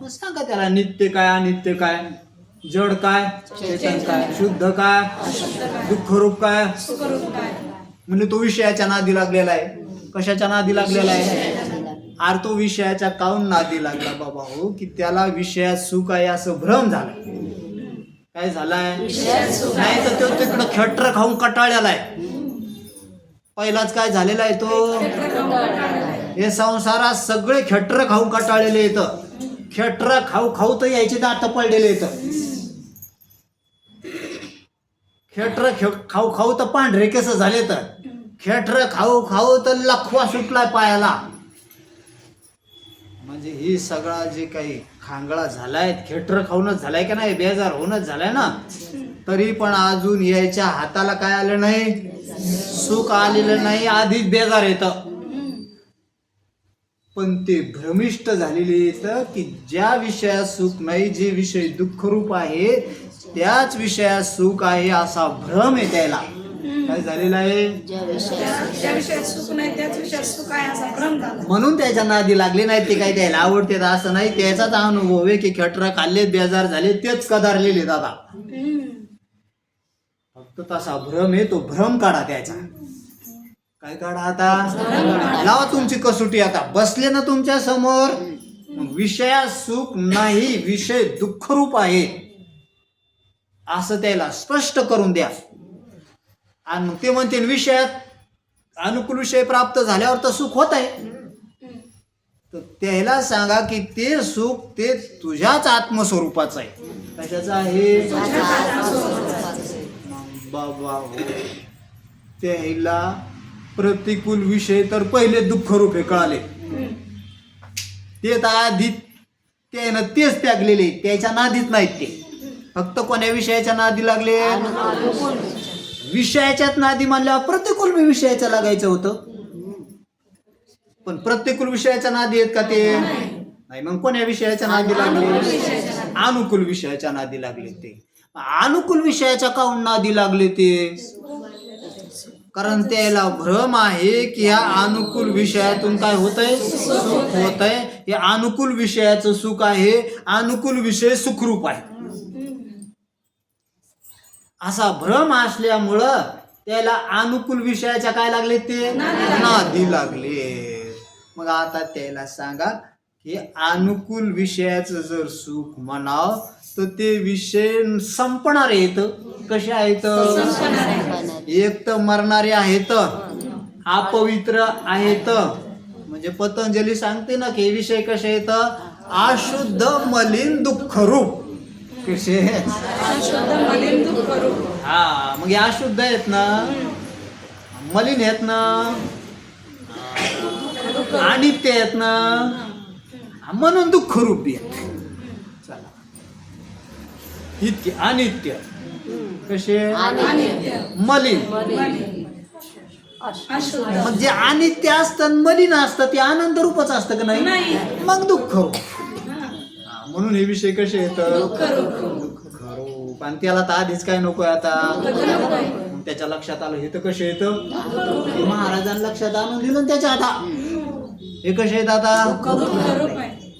मग सांगा त्याला नित्य काय अनित्य काय, जड काय चेतन काय, शुद्ध काय दुःखरूप काय. म्हणजे तो विषयाच्या नादी लागलेला आहे. कशाच्या नादी लागलेला आहे, अरे तो विषयाच्या काऊन नादी लागला बाबा हो, की त्याला विषयात सुख आहे असं भ्रम झाला. काय झालाय, नाही तर तो तिकडं खेटर खाऊन कटाळलेला आहे. पहिलाच काय झालेला आहे तो, हे संसारात सगळे खेटर खाऊन कटाळलेले येतं. खेटर खाऊ खाऊ तर यायचे दात पडलेले येतं. खेटर खाऊ खाऊ तर पांढरे केस झाले, तर खेटर खाऊ खाऊ तर लखवा सुटलाय पायाला. म्हणजे ही सगळा जे काही खांगळा झालाय खेटर खाऊनच झालाय का नाही, बेजार होऊनच झालाय ना. तरी पण अजून यायच्या हाताला काय आलं नाही, सुख आलेलं नाही, आधीच बेजार येतं. पण ते भ्रमिष्ट झालेले येतं की ज्या विषयात सुख नाही, जे विषय दुःखरूप आहे त्याच विषयात सुख आहे असा भ्रम आहे त्याला. काय झालेला आहे, ज्या विषयात सुख नाही त्याच विषयात सुख आहे असा भ्रम झाला. म्हणून त्याच्या नादी लागले नाही. ते काय द्यायला आवडते असं नाही, त्याचाच अनुभव आहे की खेटरा खाल्ले बेजार झाले तेच कदारलेले दादा. फक्त तसा भ्रम आहे, तो भ्रम काढा त्याचा. काय काढा आता, लावा तुमची कसोटी. आता बसले ना तुमच्या समोर, विषयात सुख नाही, विषय दुःखरूप आहे असं त्याला स्पष्ट करून द्या. आणि मग ते म्हणते विषयात अनुकूल विषय प्राप्त झाल्यावर तर सुख होत आहे, तर त्याला सांगा की ते सुख ते तुझ्याच आत्मस्वरूपाचं आहे. कशाचं आहे, बाबा हो. त्याला प्रतिकूल विषय तर पहिले दुःखरूप हे कळाले, ते तर आधी त्यानं तेच त्यागलेले, त्याच्या नादीत नाहीत. ते फक्त कोण्या विषयाच्या नादी लागले, विषयाच्याच नादी म्हणल्यावर प्रतिकूल विषयाच्या लागायचं होतं. पण प्रतिकूल विषयाच्या नादी आहेत का ते, नाही. मग कोण्या विषयाच्या नादी लागले, अनुकूल विषयाच्या नादी लागले. ते अनुकूल विषयाच्या काऊन नादी लागले ते, कारण त्याला भ्रम आहे की ह्या अनुकूल विषयातून काय होतंय, सुख होतंय. हे अनुकूल विषयाचं सुख आहे, अनुकूल विषय सुखरूप आहे असा भ्रम असल्यामुळं त्याला अनुकूल विषयाच्या काय लागले, ते नादी लागले. मग आता त्याला सांगा की अनुकूल विषयाचं जर सुख म्हणाव तर ते विषय संपणार आहेत. कसे आहेत, एक तर मरणारे आहेत, अपवित्र आहेत. म्हणजे पतंजली सांगते ना की विषय कसे आहेत, अशुद्ध मलिन दुःखरूप. कसे, हा. मग हे अशुद्ध आहेत ना, मलिन आहेत ना, अनित्य आहेत ना, म्हणून दुःखरूपी आहेत. चला, इतके अनित्य, कसे, मलिन. मग जे अनित्य असतं मलिन असतं ते आनंद रूपच असतं का नाही, मग दुःख. म्हणून हे विषय कसे येतं दुःख रूप. आणि त्याला तर आधीच काय नकोय आता, मग त्याच्या लक्षात आलं हे तर कसे येतं, महाराजांना लक्षात आणून दिलं ना त्याच्या आता हे कसे येत आता.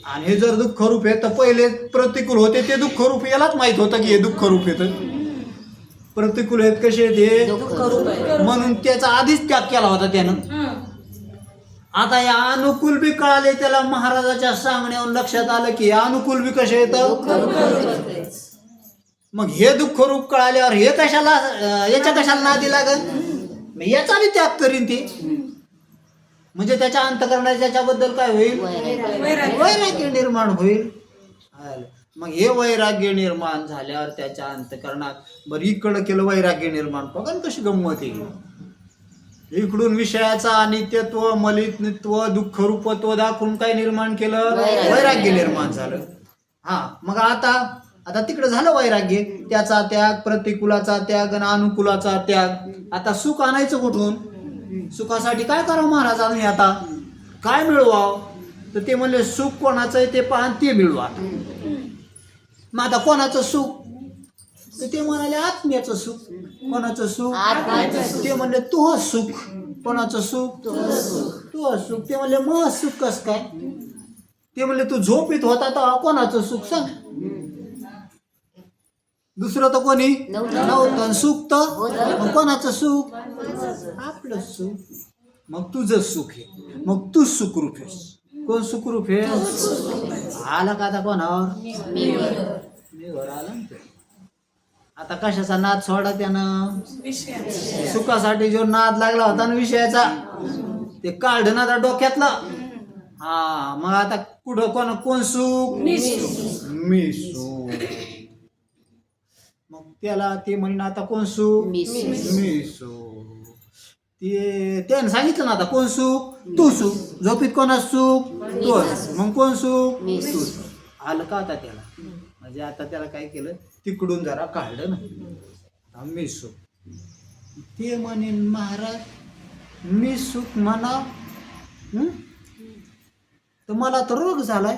आणि हे जर दुःख रूप आहे तर पहिले प्रतिकूल होते ते दुःख रूप, यालाच माहित होतं की हे दुःख रूप येतं. प्रतिकूल आहेत कसे येते, म्हणून त्याचा आधीच त्याग केला होता त्यानं. आता या अनुकूल बी कळाले त्याला, महाराजाच्या सांगण्यावर लक्षात आलं की अनुकूल बी कसे येतं. मग हे दुःख रूप कळाल्यावर हे कशाला, याच्या कशाला नादी लागल, याचा बी त्याग करीन ती. म्हणजे त्याच्या अंतःकरणात त्याच्याबद्दल काय होईल, वैराग्य निर्माण होईल. मग हे वैराग्य निर्माण झाल्यावर त्याच्या अंतःकरणात बरं इकडं केलं वैराग्य निर्माण, बघा कशी गंमत आहे. इकडून विषयाचा अनित्यत्व, मलिनत्व, दुःख रूपत्व दाखवून काय निर्माण केलं, वैराग्य निर्माण झालं. हा मग आता तिकडे झालं वैराग्य, त्याचा त्याग, प्रतिकूलाचा त्याग आणि अनुकूलाचा त्याग. आता सुख आणायचं कुठून, सुखासाठी काय करावं महाराजांनी, आता काय मिळवावं, तर ते म्हणले सुख कोणाचं आहे ते पाहा ते मिळवा. मग आता कोणाचं सुख, तर ते म्हणाले आत्म्याचं सुख. कोणाचं सुख, ते म्हणले तुह सुख. कोणाचं सुख, तुह सुख. ते म्हणले मग सुख कस काय, ते म्हणले तू झोपीत होता तर कोणाचं सुख सांग, दुसरं तर कोणी नव्हतं. सुख तर मग कोणाचं सुख, आपलं सुख. मग तुझं सुख आहे, मग तू सुखरूप आहेस. कोण सुखरूप आहे, आला का आता कोणावर, मीवर आला ना ते. आता कशाचा नाद सोडा त्यानं, सुखासाठी जो नाद लागला होता ना विषयाचा ते काढणं आता डोक्यातलं. हा मग आता कुठं कोण सुख, मी सुख. मग त्याला ते म्हणणं आता कोण सुख, मी सुख. ते त्यानं सांगितलं ना आता कोण सुख, तू सुख. झोपीत कोणा सुख, तू. मग कोण सुख, तू. आलं का आता त्याला, म्हणजे आता त्याला काय केलं, तिकडून जरा काढलं ना, मी सुख. ते म्हणेन महाराज मी सुख म्हणा, तर मला तर रोग झालाय.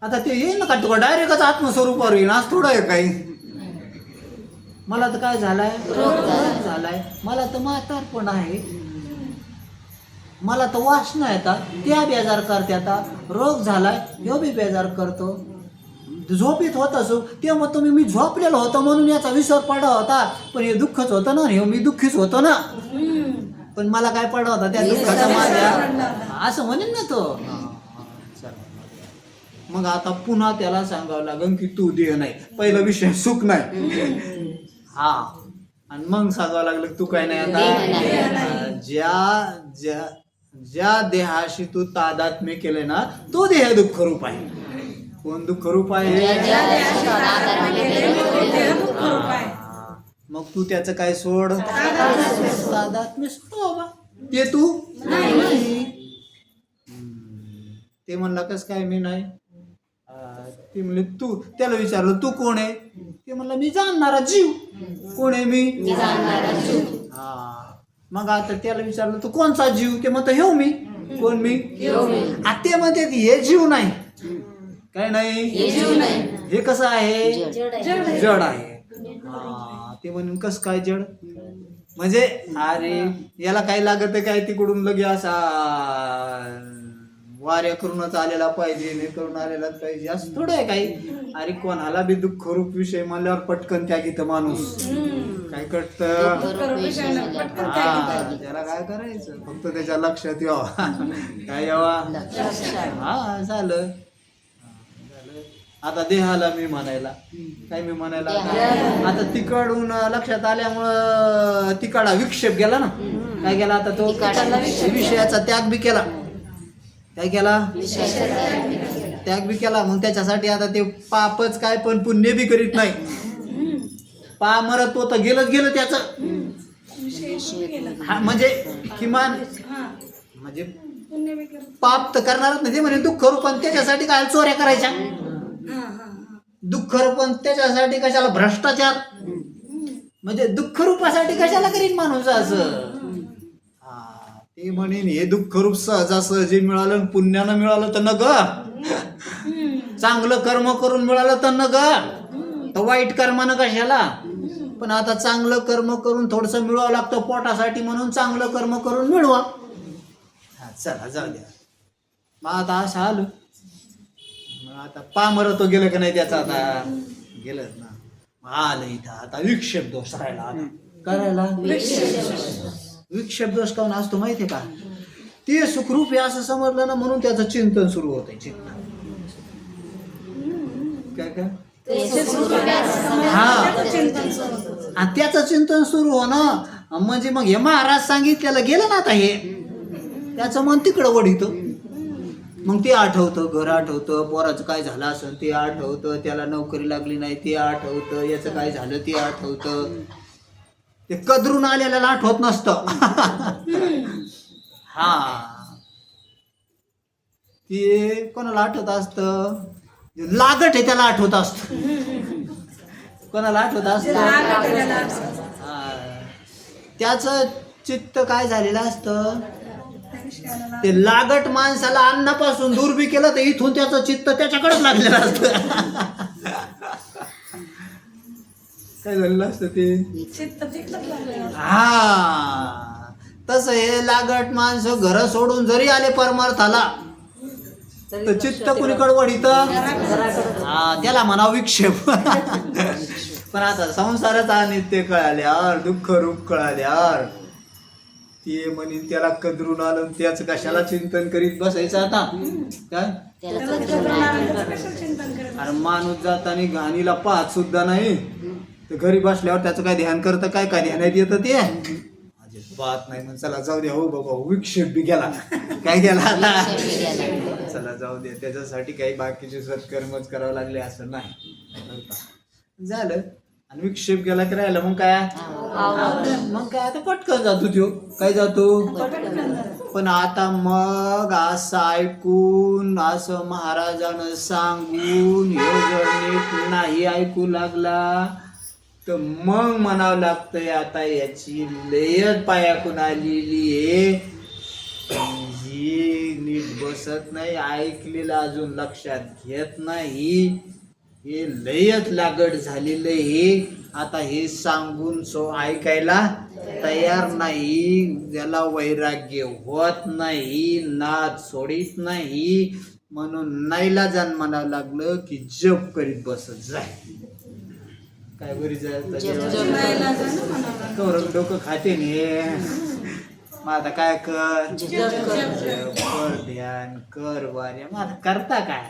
आता ते येईल ना का तुला डायरेक्टच आत्मस्वरूपावर येईल, आज थोडं आहे काही. मला तर काय झालाय, रोग झालाय. मला तर म्हातारपण आहे, मला तर वासना येतात, त्या बेजार करते. आता रोग झालाय, ह्यो बी बेजार करतो. झोपीत होत असो ते मग तुम्ही मी झोपलेलो होतो म्हणून याचा विसर पडा होता, पण हे दुःखच होतं ना, हे मी दुःखीच होतो ना, पण मला काय पडा होता त्या दुःखाचा माझ्या, असं म्हणेन ना तो. मग आता पुन्हा त्याला सांगावं लागेल की तू देह नाही, पहिला विषय सुख नाही. हा आणि मग सांगावं लागलं तू काय नाही आता, ज्या देहाशी तू तादात्म्य केले ना तो देह दुःख रूप आहे. कोण दुःख रूप आहे, मग तू त्याचं काय सोड, तादात्म्य सोड बाबा, ते तू नाही. ते म्हणला कस काय मी नाही, ते म्हणले तू. त्याला विचारलं तू कोण आहे, ते म्हणला मी जाणणारा जीव. कोण आहे मी, हा. मग आता त्याला विचारलं तू कोणचा जीव, ते म्हणतो ह्यो मी. कोण मी, ते म्हणते हे जीव नाही, काय नाही, हे कसं आहे, जड आहे. ते म्हणून कस काय जड, म्हणजे अरे याला काय लागत काय, तिकडून लगे असा वाऱ्या करूनच आलेला पाहिजे, हे करून आलेला पाहिजे, असं थोडं आहे काही. अरे कोणाला बी दुःख रूप विषय म्हणल्यावर पटकन त्या गीत माणूस काय करत, त्याला काय करायचं, फक्त त्याच्या लक्षात यावा, काय यावा, हा झालं. आता देहाला मी म्हणायला, काय मी म्हणायला, आता तिकडून लक्षात आल्यामुळं तिकडा विक्षेप गेला ना, काय गेला आता तो विषयाचा त्याग बी केला. काय केला, त्याग बी केला. मग त्याच्यासाठी आता ते पापच काय पण पुण्य बी करीत नाही. पा मरत होतं, गेलं त्याचं, म्हणजे किमान म्हणजे पाप तर करणारच नाही. म्हणे दुःख रूपन त्याच्यासाठी काय चोऱ्या करायच्या, दुःख रूपन त्याच्यासाठी कशाला भ्रष्टाचार, म्हणजे दुःख रूपासाठी कशाला करीन माणूस असं. ते म्हणेन हे दुःख रूप सहजासहजी मिळालं, पुण्यानं मिळालं तर न ग, चांगलं कर्म करून मिळालं तर न तर वाईट कर्मानं कशाला. पण आता चांगलं कर्म करून थोडंसं मिळवावं लागतं पोटासाठी, म्हणून चांगलं कर्म करून मिळवा. हा चला जाऊ द्या. मग आता असं आलं, मग आता पामर तो गेलं का नाही त्याचं, आता गेलंच ना. मग आलं इथं आता विक्षेप दोष राहिला. आता करायला विक्षेप दोष काऊन असतो माहितीये का, ते सुखरूप आहे असं समजलं ना, म्हणून त्याचं चिंतन सुरू होतंय. चिंतन काय काय हा, आणि त्याचं चिंतन सुरू होणं म्हणजे मग हे महाराज सांगितलेलं गेलं ना. आता हे त्याचं मन तिकडं वढितं, मग ते आठवतं, घर आठवतं, पोराचं काय झालं असेल ते आठवतं, त्याला नोकरी लागली नाही ते आठवतं, याचं काय झालं ते आठवतं. ते कदरून आलेल्याला आठवत नसतं. हा, ते कोणाला आठवत असतं, लागट आहे त्याला आठवत असत. कोणाला आठवत असत, त्याचं चित्त काय झालेलं असतं. ते लागट माणसाला अन्नापासून दूर बी केलं तर इथून त्याचं चित्त त्याच्याकडेच लागलेलं असतं. काय झालेलं असतं ते चित्त तिकडंच लागलं. हा, तसं हे लागट माणसं घर सोडून जरी आले परमार्थाला तर चित्त कुणीकडे वढित, हा त्याला म्हणा विक्षेप. पण आता संसाराचा नित्य कळाल्यावर, दुःख रूप कळाल्यावर ते म्हणीन त्याला कदरून आलं, त्याच कशाला चिंतन करीत बसायचं. आता काय अरे माणूस जाताना घाणीला पाहत सुद्धा नाही, तर घरी बसल्यावर त्याचं काय ध्यान करतं, काय काय ध्यानात येतं ते बात नाही. मग चला जाऊ द्या, हो बाबा विक्षेप बी गेला. काय गेला आता, चला जाऊ दे, त्याच्यासाठी काही बाकीचे सत्कर्मच करावं लागले असं नाही. झालं आणि विक्षेप गेला की राहिलं मग काय, मग काय आता पटकन जातो त्यो, काय जातो. पण आता मग असं ऐकून, असं महाराजानं सांगून ह्यो जर नीट नाही ऐकू लागला तर मग म्हणावं लागतंय आता याची लयच पायाकून आलेली आहे, ही नीट बसत नाही, ऐकलेलं अजून लक्षात घेत नाही, हे लयच लागड झालेलं हे. आता हे सांगून सो ऐकायला तयार नाही, ज्याला वैराग्य होत नाही, नाद सोडित नाही, म्हणून नाईलाजान म्हणावं लागलं की जप करीत बसत जाय. काय बरी डोकं खाते ने. मग आता काय कर, ध्यान कर वाऱ्या. मग आता करता काय,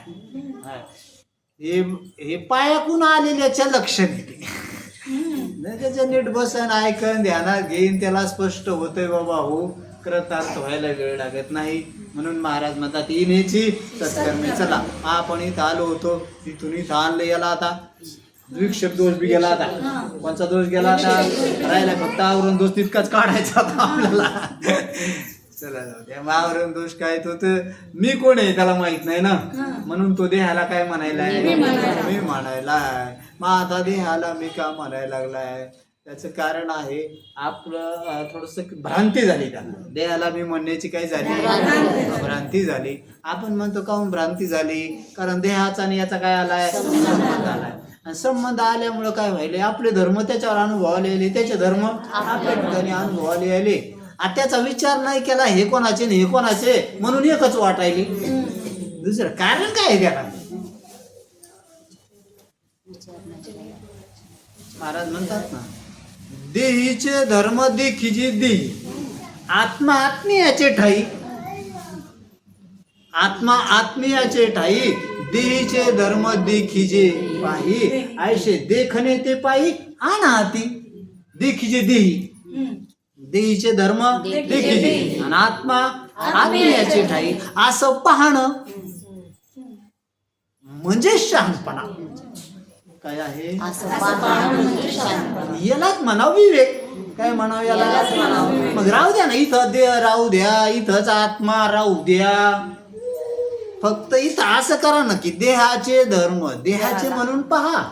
हे पायाकून आलेल्याच्या लक्षात येते. त्याच्या नीट बसन, ऐकन, ध्यानात घेईन, त्याला स्पष्ट होतंय बाबा हो कृतार्थ व्हायला वेळ लागत नाही. म्हणून महाराज म्हणतात इनेची सत्कर्मी. चला आपण इथं आलो होतो, तिथून इथं आणलं याला. आता विक्षेप दोष बी गेला. आता कोणचा दोष गेला, आता राहिला फक्त आवरण दोष तितकाच काढायचा आता आपल्याला. चला जाऊ द्या, आवरण दोष काय तो तर मी कोण आहे त्याला माहित नाही ना, म्हणून तो देहाला काय म्हणायलाय, मी म्हणायलाय. मग आता देहाला मी का म्हणायला लागलाय, त्याचं कारण आहे आपलं थोडस भ्रांती झाली. त्याला देहाला मी म्हणण्याची काय झाली, भ्रांती झाली. आपण म्हणतो काहून भ्रांती झाली, कारण देहाचा आणि याचा काय आलाय, संबंध आलाय. आणि संबंध आल्यामुळं काय व्हायले, आपले धर्म त्याच्यावर अनुभवाला आले, त्याचे धर्म आपल्या ठिकाणी अनुभवाला आले. त्याचा विचार नाही केला हे कोणाचे हे कोणाचे, म्हणून एकच वाटायली. दुसरं कारण काय आहे त्याला. महाराज म्हणतात ना, देहीचे धर्म देखीचे देही, आत्मा आत्मीयाचे ठाई, आत्मा आत्मीयाचे ठाई, देहीचे धर्म देखीचे पाही, ऐसे देखणे ते पाही अनाहती. देखीचे देही, देहीचे धर्म देखीचे, आणि आत्मा आत्मीयाचे ठाई, असं पाहणं म्हणजे शहाणपणा. काय आहे, यालाच म्हणावं विवेक. काय म्हणावं याला, मग राहू द्या ना, इथं देह राहू द्या, इथंच आत्मा राहू द्या. फक्त इथं असं करा ना की देहाचे धर्म देहाचे म्हणून पहा,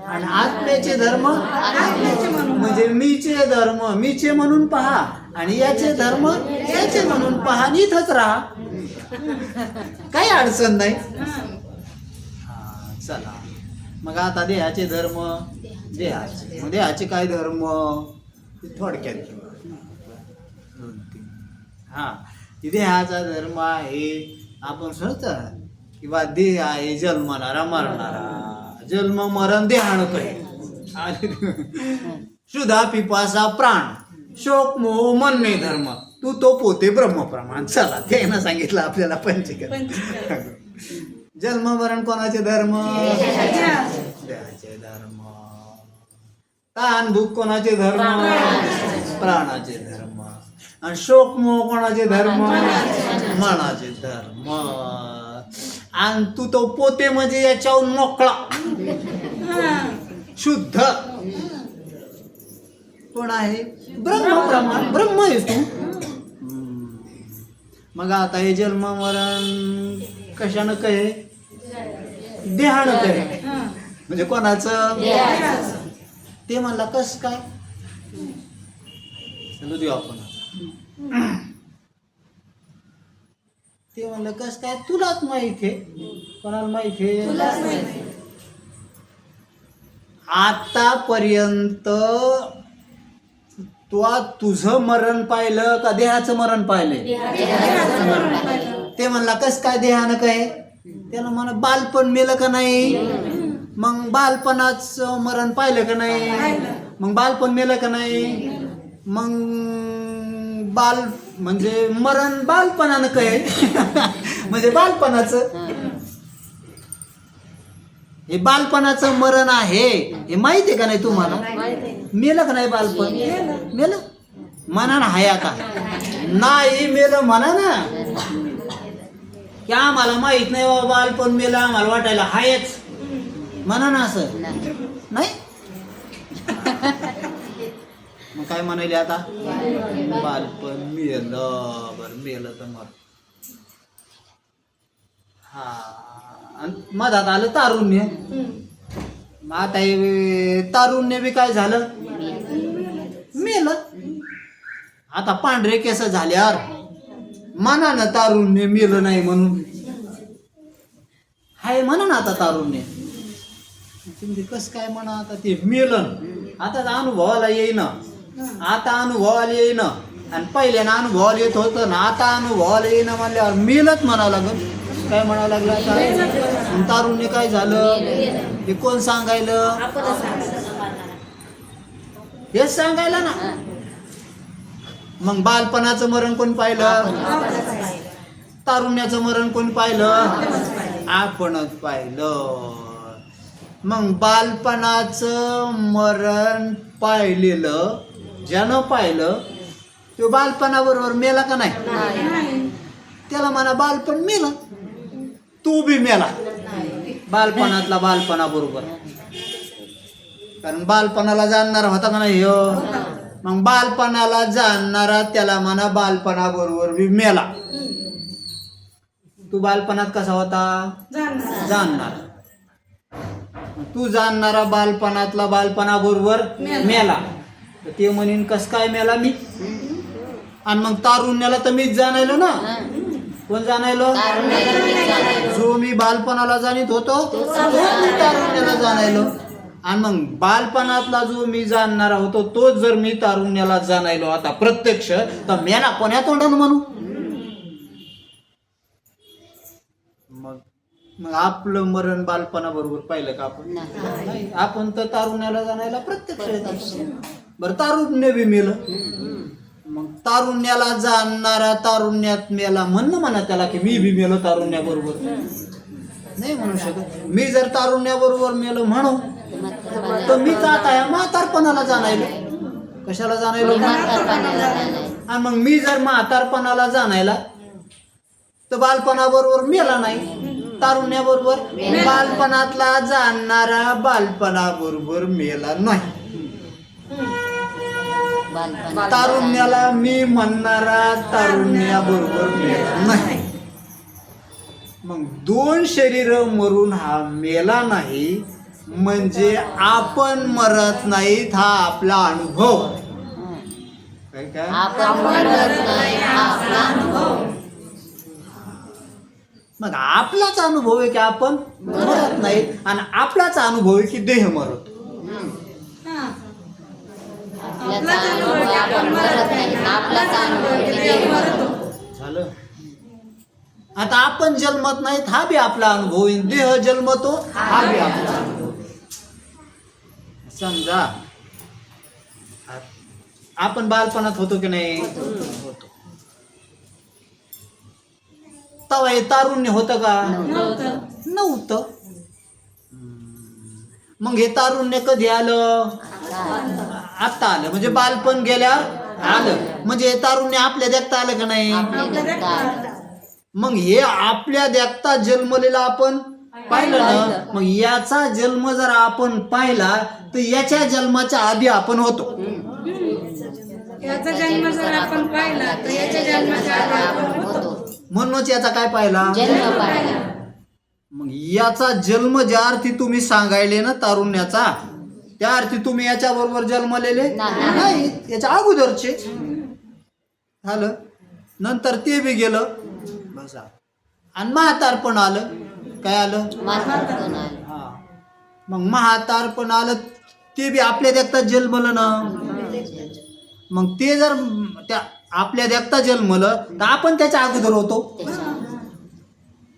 आणि आत्म्याचे धर्म म्हणजे मीचे धर्म मीचे म्हणून पहा, आणि याचे धर्म याचे म्हणून पहा, आणि इथंच राहा. काही अडचण नाही. चला मग आता देहाचे धर्म देहाचे मग देहाचे काय धर्म ते थोडक्यात घेऊ. 2-3 हा देहाचा धर्म आहे आपण समजतं किंवा देह आहे जन्मणारा मरणारा जन्म मरण देहानं काही शुद्धा पिपासा प्राण शोक मोह मन नाही धर्म तू तो पोते ब्रह्मप्रमाण. चला ते ना सांगितलं आपल्याला पंचकर. जन्म मरण कोणाचे धर्म देहाचे धर्म. तान भूक कोणाचे धर्म प्राणाचे धर्म. आणि शोक मोह कोणाचे धर्म मनाचे धर्म. आणि तू तो पोते म्हणजे याच्याहून मोकळा शुद्ध कोण आहे ब्रह्मप्रमाण ब्रह्म आहे तू. मग आता हे जन्म मरण कशानं काय देहानं काय म्हणजे कोणाचं ते म्हणला कस काय देऊ आपण ते म्हणलं कस काय तुलाच माहित आहे कोणाला माहित आहे. आतापर्यंत तुझं मरण पाहिलं का देहाचं मरण पाहिलंय. ते म्हणला कस काय देहानं काय त्याला म्हणा बालपण मेलं का नाही मग बालपणाचं मरण पाहिलं का नाही मग बालपण मेलं का नाही मग बाल म्हणजे मरण बालपणानं काय म्हणजे बालपणाचं हे बालपणाचं मरण आहे हे माहिती आहे का नाही तुम्हाला. मेलं का नाही बालपण मेलं म्हणा ना हाय आता नाही मेलं म्हणा ना की आम्हाला माहित नाही बाबा बालपण मेलं आम्हाला वाटायला हायच म्हणा ना असं नाही. मग काय म्हणाले आता बालपण मेलं बरं मेलं तर मर. हा आणि मधात आलं तारुण्य. मग आता हे तारुण्य बी काय झालं मेलं. आता पांढरे केस झाल्यावर म्हणा ना तारुण्य मेलं नाही म्हणून हाय म्हणा ना आता तारुण्य. तुम्ही कस काय म्हणा आता ते मेलं आता अनुभवाला येईन आता अनुभवाला येईन आणि पहिल्यानं अनुभवाला येत होतं ना आता अनुभवाला येईन म्हणल्यावर मेलच म्हणावं लागल. काय म्हणावं लागलं आता तारुण्य काय झालं हे कोण सांगायलं हेच सांगायला ना. मग बालपणाचं मरण कोण पाहिलं तारुण्याचं मरण कोण पाहिलं आपणच पाहिलं. मग बालपणाचं मरण पाहिलेलं ज्यानं पाहिलं तो बालपणाबरोबर मेला का नाही त्याला म्हणा बालपण मेलं. तू बी मेला बालपणातला बालपणाबरोबर कारण बालपणाला जाणणारा होता का नाही हो. मग बालपणाला जाणणारा त्याला म्हणा बालपणाबरोबर बी मेला. तू बालपणात कसा होता जाणणार तू जाणणारा बालपणातला बालपणाबरोबर मेला तर ते म्हणीन कस काय मेला मी. आणि मग तारुण्याला तर मीच जाणायलो ना. कोण जाणायलो जो मी बालपणाला जाणीत होतो तो मी तारुण्याला जाणायलो. आणि मग बालपणातला जो मी जाणणारा होतो तोच जर मी तारुण्याला जाणायलो आता प्रत्यक्ष तर मेला कोण्या तोंडानं म्हणू. मग आपलं मरण बालपणाबरोबर पाहिलं का आपण नाही. आपण तर तारुण्याला जाणायला प्रत्यक्ष येतात. बरं तारुण्य बी मेलं. मग तारुण्याला जाणणारा तारुण्यात मेला म्हणणं म्हणा त्याला की मी बी मेलो तारुण्याबरोबर नाही म्हणू शकत. मी जर तारुण्याबरोबर मेलो म्हणू तर मीच आता या म्हातारपणाला जाणायलो. कशाला जाणायलो आणि मग मी जर म्हातारपणाला जाणायला तर बालपणाबरोबर मेला नाही तारुण्याबरोबर. बालपणातला जाणणारा बालपणाबरोबर मेला नाही. तारुण्याला मी म्हणणारा तारुण्याबरोबर मेला नाही. मग दोन शरीर मरून हा मेला नाही म्हणजे आपण मरत नाहीत हा आपला अनुभव. काय मग आपलाच अनुभव आहे की आपण मरत नाही आणि आपलाच अनुभव आहे की देह मरतो. हा. आपल्याचा अनुभव आहे, आपण मरत नाही. आपलाचा अनुभव आहे की देह मरतो. झालं. आता आपण जन्मत नाहीत हा बी आपला अनुभव आहे. देह जन्मतो हा बी आपला अनुभव आहे. समजा आपण बालपणात होतो की नाही होतो. तवा हे तारुण्य होतं का नव्हतं. नव्हतं. मग हे तारुण्य कधी आलं आता आलं म्हणजे बालपण गेल्यावर आलं म्हणजे हे तारुण्य आपल्या देखता आलं का नाही. आपल्या देखता मग हे आपल्या देखता जन्मलेला आपण पाहिलं ना. मग याचा जन्म जर आपण पाहिला तर याच्या जन्माच्या आधी आपण होतो. याचा जन्म जर आपण पाहिला तर याच्या जन्माच्या आधी आपण होतो. म्हणूनच याचा काय पाहिला जन्म पाहिला. मग याचा जन्म ज्या अर्थी तुम्ही सांगायले ना तारुण्याचा त्या अर्थी तुम्ही याच्या बरोबर जन्मलेले नाही. याच्या अगोदरचे झालं. नंतर ते बी गेलं बसा. आणि म्हातारपण आलं. काय आलं म्हातारपण आलं. हा. मग म्हातारपण आलं ते बी आपल्या देखता जन्मलं ना. मग ते जर त्या आपल्या देखता जन्मलं तर आपण त्याच्या अगोदर होतो.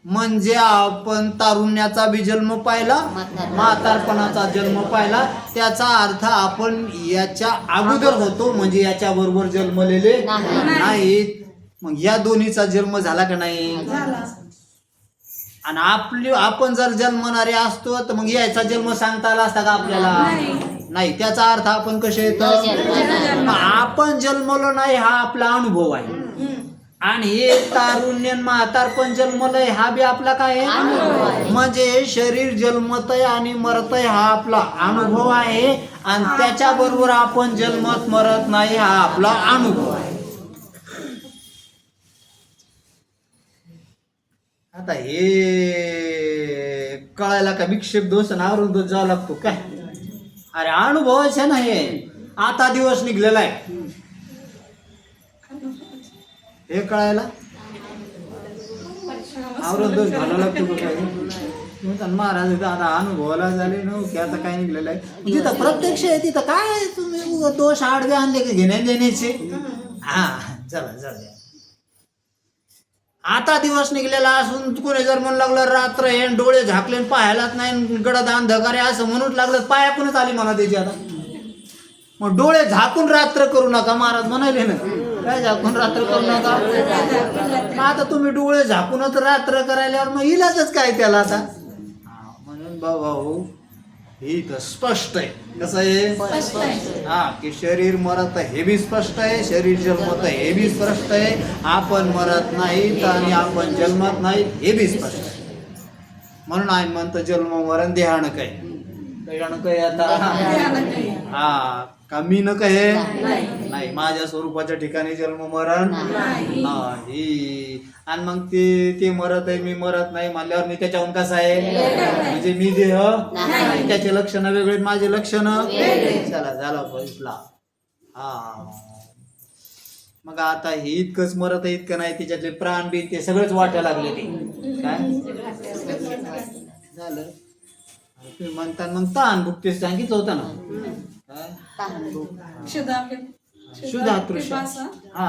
म्हणजे आपण तारुण्याचा बी जन्म पाहिला म्हातारपणाचा जन्म पाहिला त्याचा अर्थ आपण याच्या अगोदर होतो म्हणजे याच्या बरोबर जन्मलेले नाहीत. मग या दोन्हीचा जन्म झाला का नाही. आणि आपण जर जन्मणारे असतो तर मग याचा जन्म सांगता आला असता का आपल्याला नाही. त्याचा अर्थ आपण कसे येतो आपण जन्मलो नाही हा आपला अनुभव आहे. आणि हे तारुण्य म्हातारपण जन्मलंय हा बी आपला काय आहे म्हणजे शरीर जन्मतय आणि मरतय हा आपला अनुभव आहे. आणि त्याच्या बरोबर आपण जन्मत मरत नाही हा आपला अनुभव आहे. आता हे कळायला का विक्षेप दोष आवरून दोष जावं लागतो काय. अरे अनुभवच आहे ना हे. आता दिवस निघलेला आहे हे कळायला आवरून दोष घालावं लागतो काय. महाराज आता अनुभवाला झाले ना की आता काय निघलेलं आहे. तिथं प्रत्यक्ष आहे तिथं काय तुम्ही दोष आडवे आणले की घेण्या देण्याचे. हा चला चला. आता दिवस निघलेला असून कोणी जर म्हणू लागलं रात्र हे डोळे झाकले पाहायलाच नाही गडद अंधकार आहे असं म्हणूच लागलं पायाकूनच आली म्हणा त्याची. आता मग डोळे झाकून रात्र करू नका महाराज म्हणाले ना. काय झाकून रात्र करू नका. आता तुम्ही डोळे झाकूनच रात्र करायल्यावर मग इलाजच काय त्याला आता. म्हणून भाऊ ही तर स्पष्ट आहे. कसं आहे हा की शरीर मरत हे बी स्पष्ट आहे शरीर जन्मत हे बी स्पष्ट आहे. आपण मरत नाहीत आणि आपण जन्मत नाहीत हे बी स्पष्ट आहे. म्हणून आहे म्हणतं जन्म मरण देहाण काय काय आता हा का मी न कहे नाही. माझ्या स्वरूपाच्या ठिकाणी जन्म मरण नाही. आणि मग ते मरत आहे मी मरत नाही म्हणल्यावर मी त्याच्याहून कसा आहे म्हणजे मी देह नाही. त्याचे लक्षण वेगळे माझे लक्षण चला झाला बसला. हा मग आता हे इतकंच मरत आहे इतकं नाही त्याच्यातले प्राण बी ते सगळंच वाटायला लागले ते काय झालं. तुम्ही म्हणता मग ताण भुकते सांगितलं होतं ना शुद्धा तृष्णा हा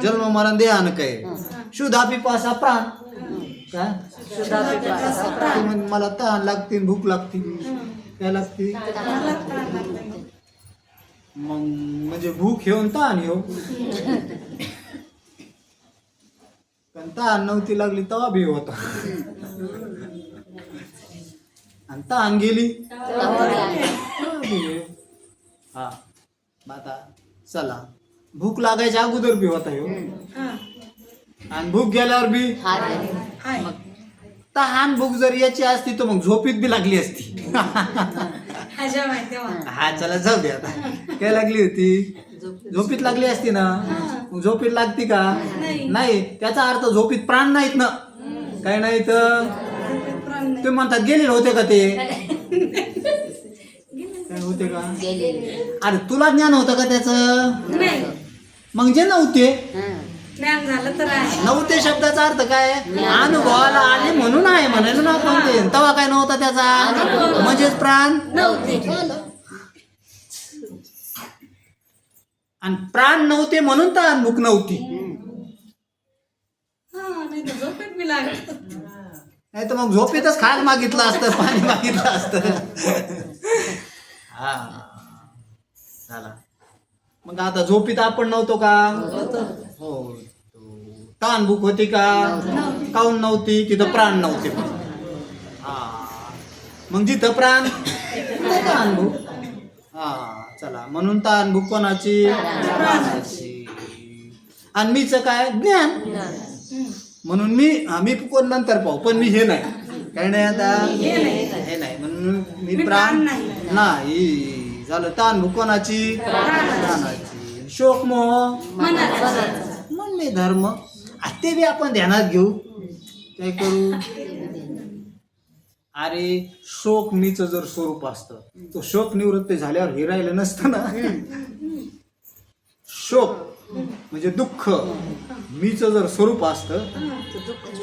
जन्म मरण देहान काय शुद्धा पिपासा प्राण काय मला तहान लागते भूक लागते काय लागते मग म्हणजे भूक घेऊन तहान येऊ पण तहान नव्हती लागली तेव्हा भी होता आणि तहान गेली हा आता चला भूक लागायच्या अगोदर बी होता ह्यो आणि भूक गेल्यावर बी मग तहान भूक जर याची असती तर मग झोपीत बी लागली असती हा चला जाऊ दे आता काय लागली होती झोपीत लागली असती ना मग झोपीत लागती का नाही त्याचा अर्थ झोपीत प्राण नाहीत ना काय नाही तर तुम्ही म्हणतात गेलेले होते का ते काय होते का अरे तुला ज्ञान होतं का त्याचं मग जे नव्हते ज्ञान झालं तर आहे. नव्हते शब्दाचा अर्थ काय अनुभवाला आले म्हणून आहे म्हणायला ना आपण ते तेव्हा काय नव्हता त्याचा म्हणजेच प्राण आणि प्राण नव्हते म्हणून तर भूक नव्हती. हा नाही तर झोपेत मी लागत. नाही तर मग झोपेतच खायला मागितलं असतं पाणी मागितलं असतं. हा झाला. मग आता झोपीत आपण नव्हतो का हो ताण भूक होती का काऊन नव्हती तिथं प्राण नव्हते. हा मग जिथं प्राण तिथं ताण भूक. हा चला म्हणून ताण भूक कोणाची प्राणाची. आणि मीच काय ज्ञान म्हणून मी कोण नंतर पाहू पण मी हे नाही काय नाही आता हे नाही म्हणून मी प्राण नाही झालं. ताण भूक कोणाची प्राणाची. शोक मोह मन मे धर्म ते बी आपण ध्यानात घेऊ काय करू. अरे शोक मीच जर स्वरूप असतं तो शोक निवृत्ती झाल्यावर हे राहिलं नसतं ना. शोक म्हणजे दुःख मीच जर स्वरूप असतं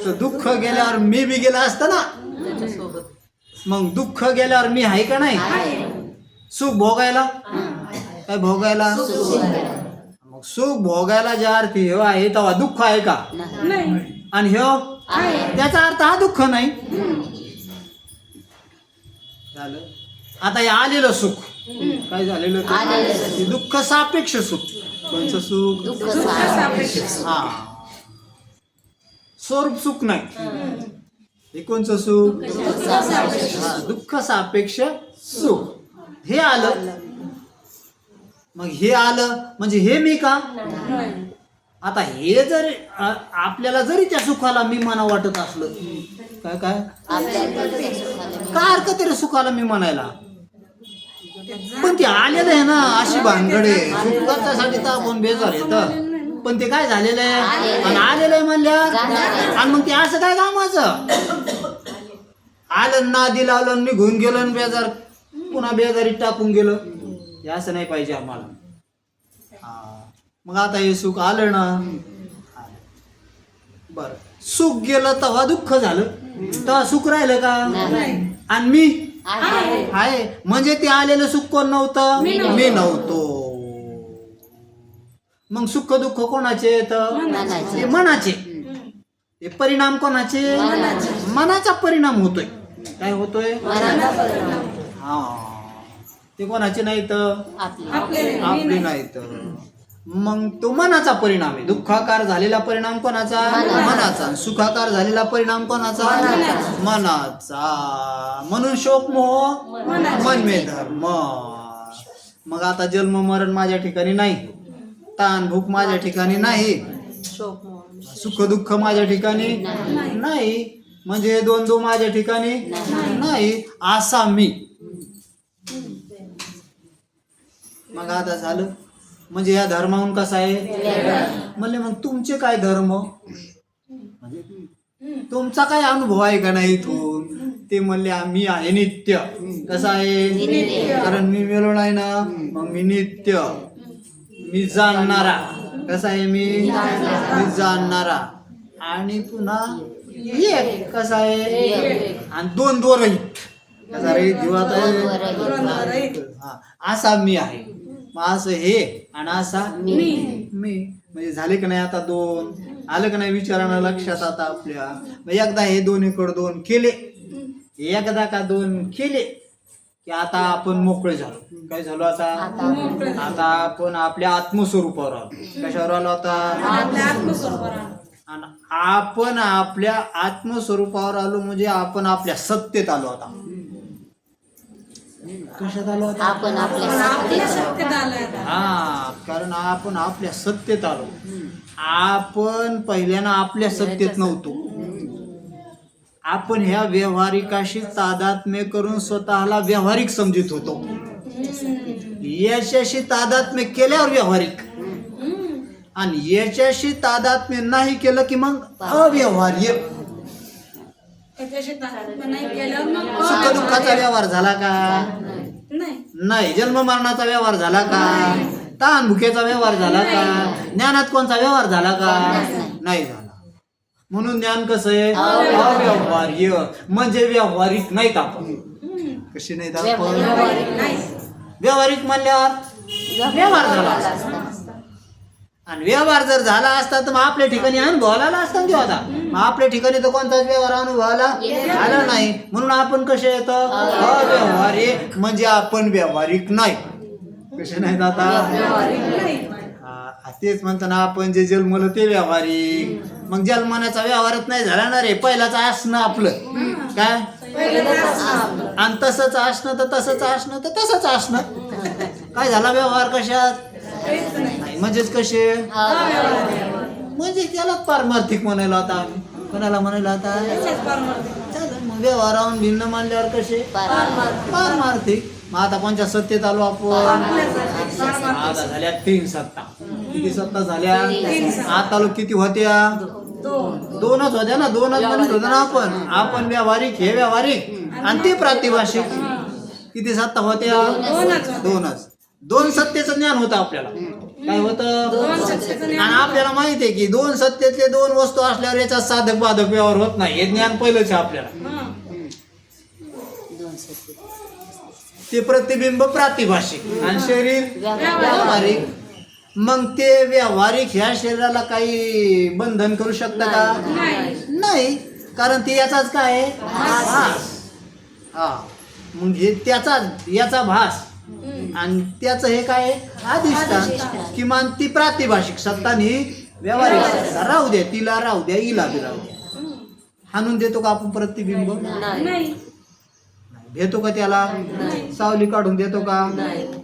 तर दुःख गेल्यावर मी बी गेला असतं ना. मग दुःख गेल्यावर मी आहे का नाही. सुख भोगायला काय भोगायला मग सुख भोगायला ज्या अर्थी हे आहे तेव्हा दुःख आहे का आणि ह्यो त्याचा अर्थ हा दुःख नाही झालं. आता हे आलेलं सुख काय झालेलं ते दुःख सापेक्ष सुख. कोणचं सुख हा स्वरूप सुख नाही. हे कोणचं सुख हा दुःख सापेक्ष सुख. हे आलं मग हे आलं म्हणजे हे मी का. आता हे जर आपल्याला जरी त्या सुखाला मी म्हणा वाटत असलं काय काय काय हरकत आहे रे सुखाला मी म्हणायला. पण ते आलेलं आहे ना अशी भानगडे सुखासाठी तर आपण बेजार येत पण ते काय झालेलं आहे आणि आलेलं आहे म्हणल्यावर आणि मग ते असं काय कामाचं. आलं नादी लावलं निघून गेलं आणि बेजार पुन्हा बेजारीत टाकून गेलं हे असं नाही पाहिजे आम्हाला. मग आता हे सुख आलं ना बर सुख गेलं तेव्हा दुःख झालं तेव्हा सुख राहिलं का आणि मी आहे म्हणजे ते आलेलं सुख कोण नव्हतं मी नव्हतो. मग सुख दुःख कोणाचे ते मनाचे. ते परिणाम कोणाचे मनाचा परिणाम होतोय काय होतोय हा ते कोणाचे नाहीत आपले नाहीत. मग तो मनाचा परिणाम आहे. दुःखाकार झालेला परिणाम कोणाचा मनाचा. सुखाकार झालेला परिणाम कोणाचा मनाचा. म्हणून शोक मोह मन मे धर्म. मग आता जन्म मरण माझ्या ठिकाणी नाही. ताण भूक माझ्या ठिकाणी नाही. सुख दुःख माझ्या ठिकाणी नाही. म्हणजे द्वंद्व माझ्या ठिकाणी नाही असा मी. मग आता झालं म्हणजे या धर्माहून कसा आहे म्हणले मग तुमचे काय धर्म तुमचा काय अनुभव आहे का नाही इथून. ते म्हणले आम्ही आहे नित्य. कसं आहे कारण मी मेलो नाही ना मग मी नित्य. मी जाणणारा कसा आहे मी जाणणारा आणि पुन्हा एक कसा आहे आणि दोन रहित कसा रहित जीवात आहे असा मी आहे. असं हे आणि असा मी म्हणजे झाले का नाही आता दोन आलं का नाही विचारानं लक्षात आता आपल्या. एकदा हे दोन्हीकडे दोन केले एकदा का दोन केले की आता आपण मोकळे झालो. काय झालो आता आपण आपल्या आत्मस्वरूपावर आलो. कशावर आलो आता आणि आपण आपल्या आत्मस्वरूपावर आलो म्हणजे आपण आपल्या सत्तेत आलो. आता कशात आलो आपण आपल्या सत्तेत आलोय. हा कारण आपण आपल्या सत्तेत आलो. आपण पहिल्यानं आपल्या सत्तेत नव्हतो. आपण ह्या व्यवहारिकाशी तादात्म्य करून स्वतःला व्यवहारिक समजित होतो. याच्याशी तादात्म्य केल्यावर व्यवहारिक आणि याच्याशी तादात्म्य नाही केलं की मग अव्यवहार्य. सुख दुःखाचा व्यवहार झाला का नाही. जन्म मरणाचा व्यवहार झाला का तहान भुकेचा व्यवहार झाला का? ज्ञानात कोणता व्यवहार झाला का? नाही झाला. म्हणून ज्ञान कसं आहे? अव्यवहार्य, म्हणजे व्यावहारिक नाहीत आपण. कशी नाहीत आपण? व्यावहारिक म्हणल्यावर व्यवहार झाला असता. आणि व्यवहार जर झाला असता तर मग आपल्या ठिकाणी अनुभवाला आला असता ना होता. मग आपल्या ठिकाणी तर कोणताच व्यवहार अनुभवाला आला नाही. म्हणून आपण कसे येतं? अव्यवहार्य, म्हणजे आपण व्यावहारिक नाही. कसे नाहीत आता? तेच म्हणतो ना आपण जे जन्मलं ते व्यावहारिक. मग जन्मण्याचा व्यवहारच नाही झाला ना रे. पहिलाच असणं आपलं काय, आणि तसंच असणं तर तसंच असणं तर तसंच असणं. काय झाला व्यवहार कशात? नाही. म्हणजेच कसे? म्हणजे त्याला पारमार्थिक म्हणायला आता आम्ही. कोणाला म्हणायला आता? मग व्यवहाराहून भिन्न मानल्यावर कसे? पारमार्थिक. मग आता कोणत्या सत्तेत आलो आपण? आता झाल्या 3 सत्ता. किती सत्ता झाल्या? आता आलो किती होत्या? 2च होत्या ना. 2च म्हणत होतो ना आपण व्यावहारिक, हे व्यावहारिक आणि ते प्रातिभाषिक. किती सत्ता होत्या? 2च. 2 सत्तेचं ज्ञान होतं आपल्याला. काय होतं? आणि आपल्याला माहिती आहे की 2 सत्तेतले 2 वस्तू असल्यावर याचा साधक बाधक व्यवहार होत नाही. हे ज्ञान पहिलंच आहे आपल्याला. ते प्रतिबिंब प्रातिभाषिक आणि शरीर व्यावहारिक. मग ते व्यावहारिक ह्या शरीराला काही बंधन करू शकतं का? नाही. कारण ते याचाच काय आहे? भास. हा. मग हे त्याचा याचा भास आणि त्याचं हे काय आहे? अधिष्ठान. किमान ती प्रातिभाषिक सत्ता ही व्यावहारिक सत्ता. राहू द्या, तिला राहू द्या, हिला बी राहू द्या. हाणून देतो का आपण प्रतिबिंब? नाही. घेतो का त्याला? सावली काढून देतो का?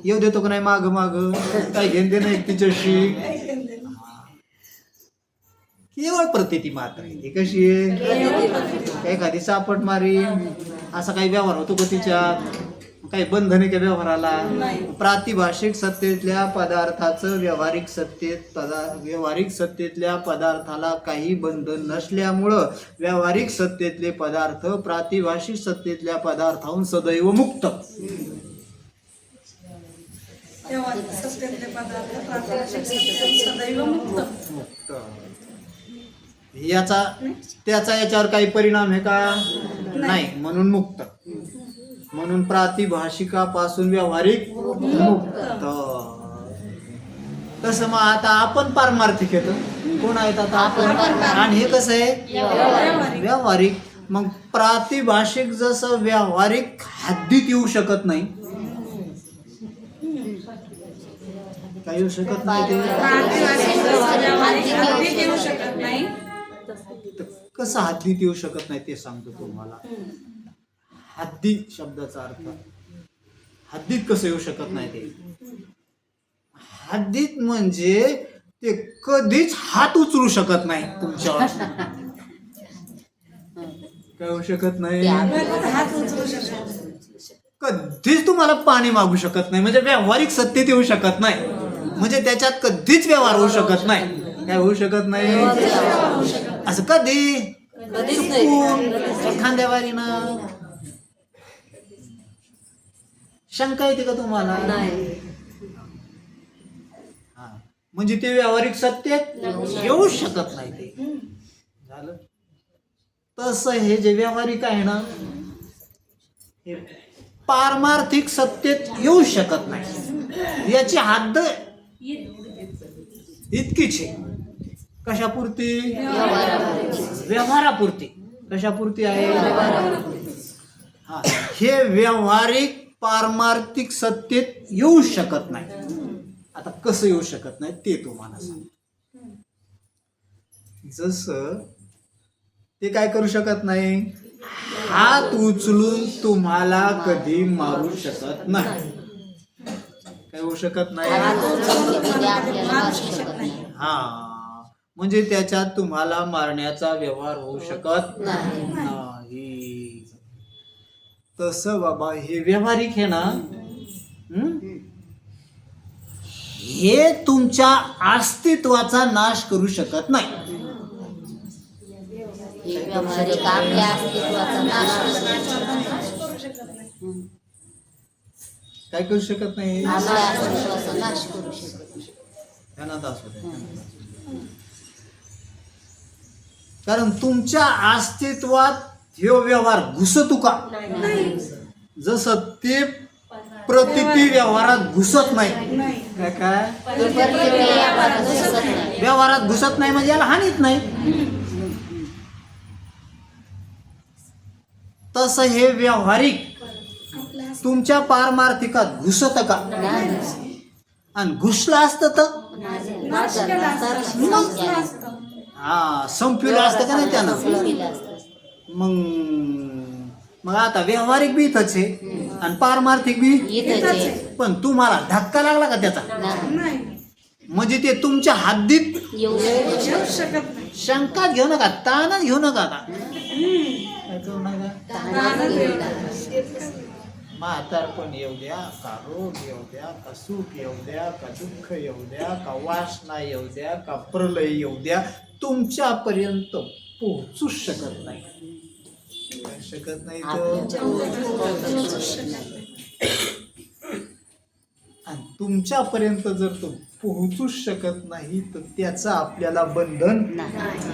येऊ देतो का नाही माग माग? काय घेण दे नाही तिच्याशी. केवळ प्रतीती मात्र आहे. ती कशी आहे? एखादी सापट मारी, असा काही व्यवहार होतो का तिच्यात? काही बंधन आहे का व्यवहाराला? प्रातिभाषिक सत्तेतल्या पदार्थाचं व्यावहारिक सत्तेतल्या पदार्थाला काही बंधन नसल्यामुळं व्यावहारिक सत्तेतले पदार्थ प्रातिभाषिक सत्तेतल्या पदार्थाहून सदैव मुक्त. याचा त्याचा याच्यावर काही परिणाम आहे का? नाही. म्हणून मुक्त. म्हणून प्रातिभाषिकापासून व्यावहारिक मुक्त. तसं मग आता आपण पारमार्थिक येतो. कोण आहेत आता आपण? आणि हे कसं आहे? व्यावहारिक. मग प्रातिभाषिक जसं व्यावहारिक हद्दीत येऊ शकत नाही. काय येऊ शकत नाही ते? कसं हद्दीत येऊ शकत नाही ते सांगतो तुम्हाला. हद्दीत शब्दाचा अर्थ हद्दीत कसं येऊ शकत नाही ते? हद्दीत म्हणजे ते कधीच हात उचलू शकत नाही तुमच्यावर. काय होऊ शकत नाही? कधीच तुम्हाला पाणी मागू शकत नाही. म्हणजे व्यावहारिक सत्तेत येऊ शकत नाही. म्हणजे त्याच्यात कधीच व्यवहार होऊ शकत नाही. काय होऊ शकत नाही? असं कधी खांद्यावारीनं. शंका येते का तुम्हाला? म्हणजे ते व्यावहारिक सत्तेत येऊ शकत नाही. ते झालं. तसं हे जे व्यावहारिक आहे ना, हे पारमार्थिक सत्तेत येऊ शकत नाही. याची हद्द इतकीच आहे. कशापुरती? व्यवहारापुरती. कशापुरती आहे? हा. हे व्यावहारिक पारमार्थिक सत्तेत येऊ शकत नाही. आता कसं येऊ शकत नाही ते तुम्हाला सांग. जसं ते काय करू शकत नाही? हात उचलून तुम्हाला कधी मारू शकत नाही. काय होऊ शकत नाही? हा. म्हणजे त्याच्यात तुम्हाला मारण्याचा व्यवहार होऊ शकत नाही. तसं बाबा हे व्यावहारिक आहे ना, हे तुमच्या अस्तित्वाचा नाश करू शकत नाही. काय करू शकत नाही आपल्या अस्तित्वाचा नाश करू शकत नाही. ध्यानात असू द्या. कारण तुमच्या अस्तित्वात हे व्यवहार घुसतो का जसं ते प्रतिती व्यवहारात घुसत नाही नाही. काय काय ते प्रतिक्रिया व्यवहारात दिसत नाही. व्यवहारात घुसत नाही म्हणजे याला हानीच नाही. तसं हे व्यावहारिक तुमच्या पारमार्थिकात घुसत का आणि घुसलं असतं तर नाश केला असता. संपलं असतं. हा संपविलं असतं का नाही त्यानं संपलेलं असतं. मग आता व्यावहारिक बी इथंच आहे आणि पारमार्थिक बी इथंच आहे. पण तुम्हाला धक्का लागला का त्याचा नाही. नाही. म्हणजे ते तुमच्या हद्दीत येऊ शकत येऊ शकत नाही. शंका घेऊ नका ताणच घेऊ नका आता काय करू नका ताणच घेऊ नका. म्हातारपण येऊ द्या का रोग येऊ द्या का सुख येऊ द्या का दुःख येऊ द्या का वासना येऊ द्या का प्रलय येऊ द्या तुमच्यापर्यंत पोहोचूच शकत नाही शकत नाही आणि तुमच्यापर्यंत जर तो पोहोचूच शकत नाही तर त्याचं आपल्याला बंधन नाही.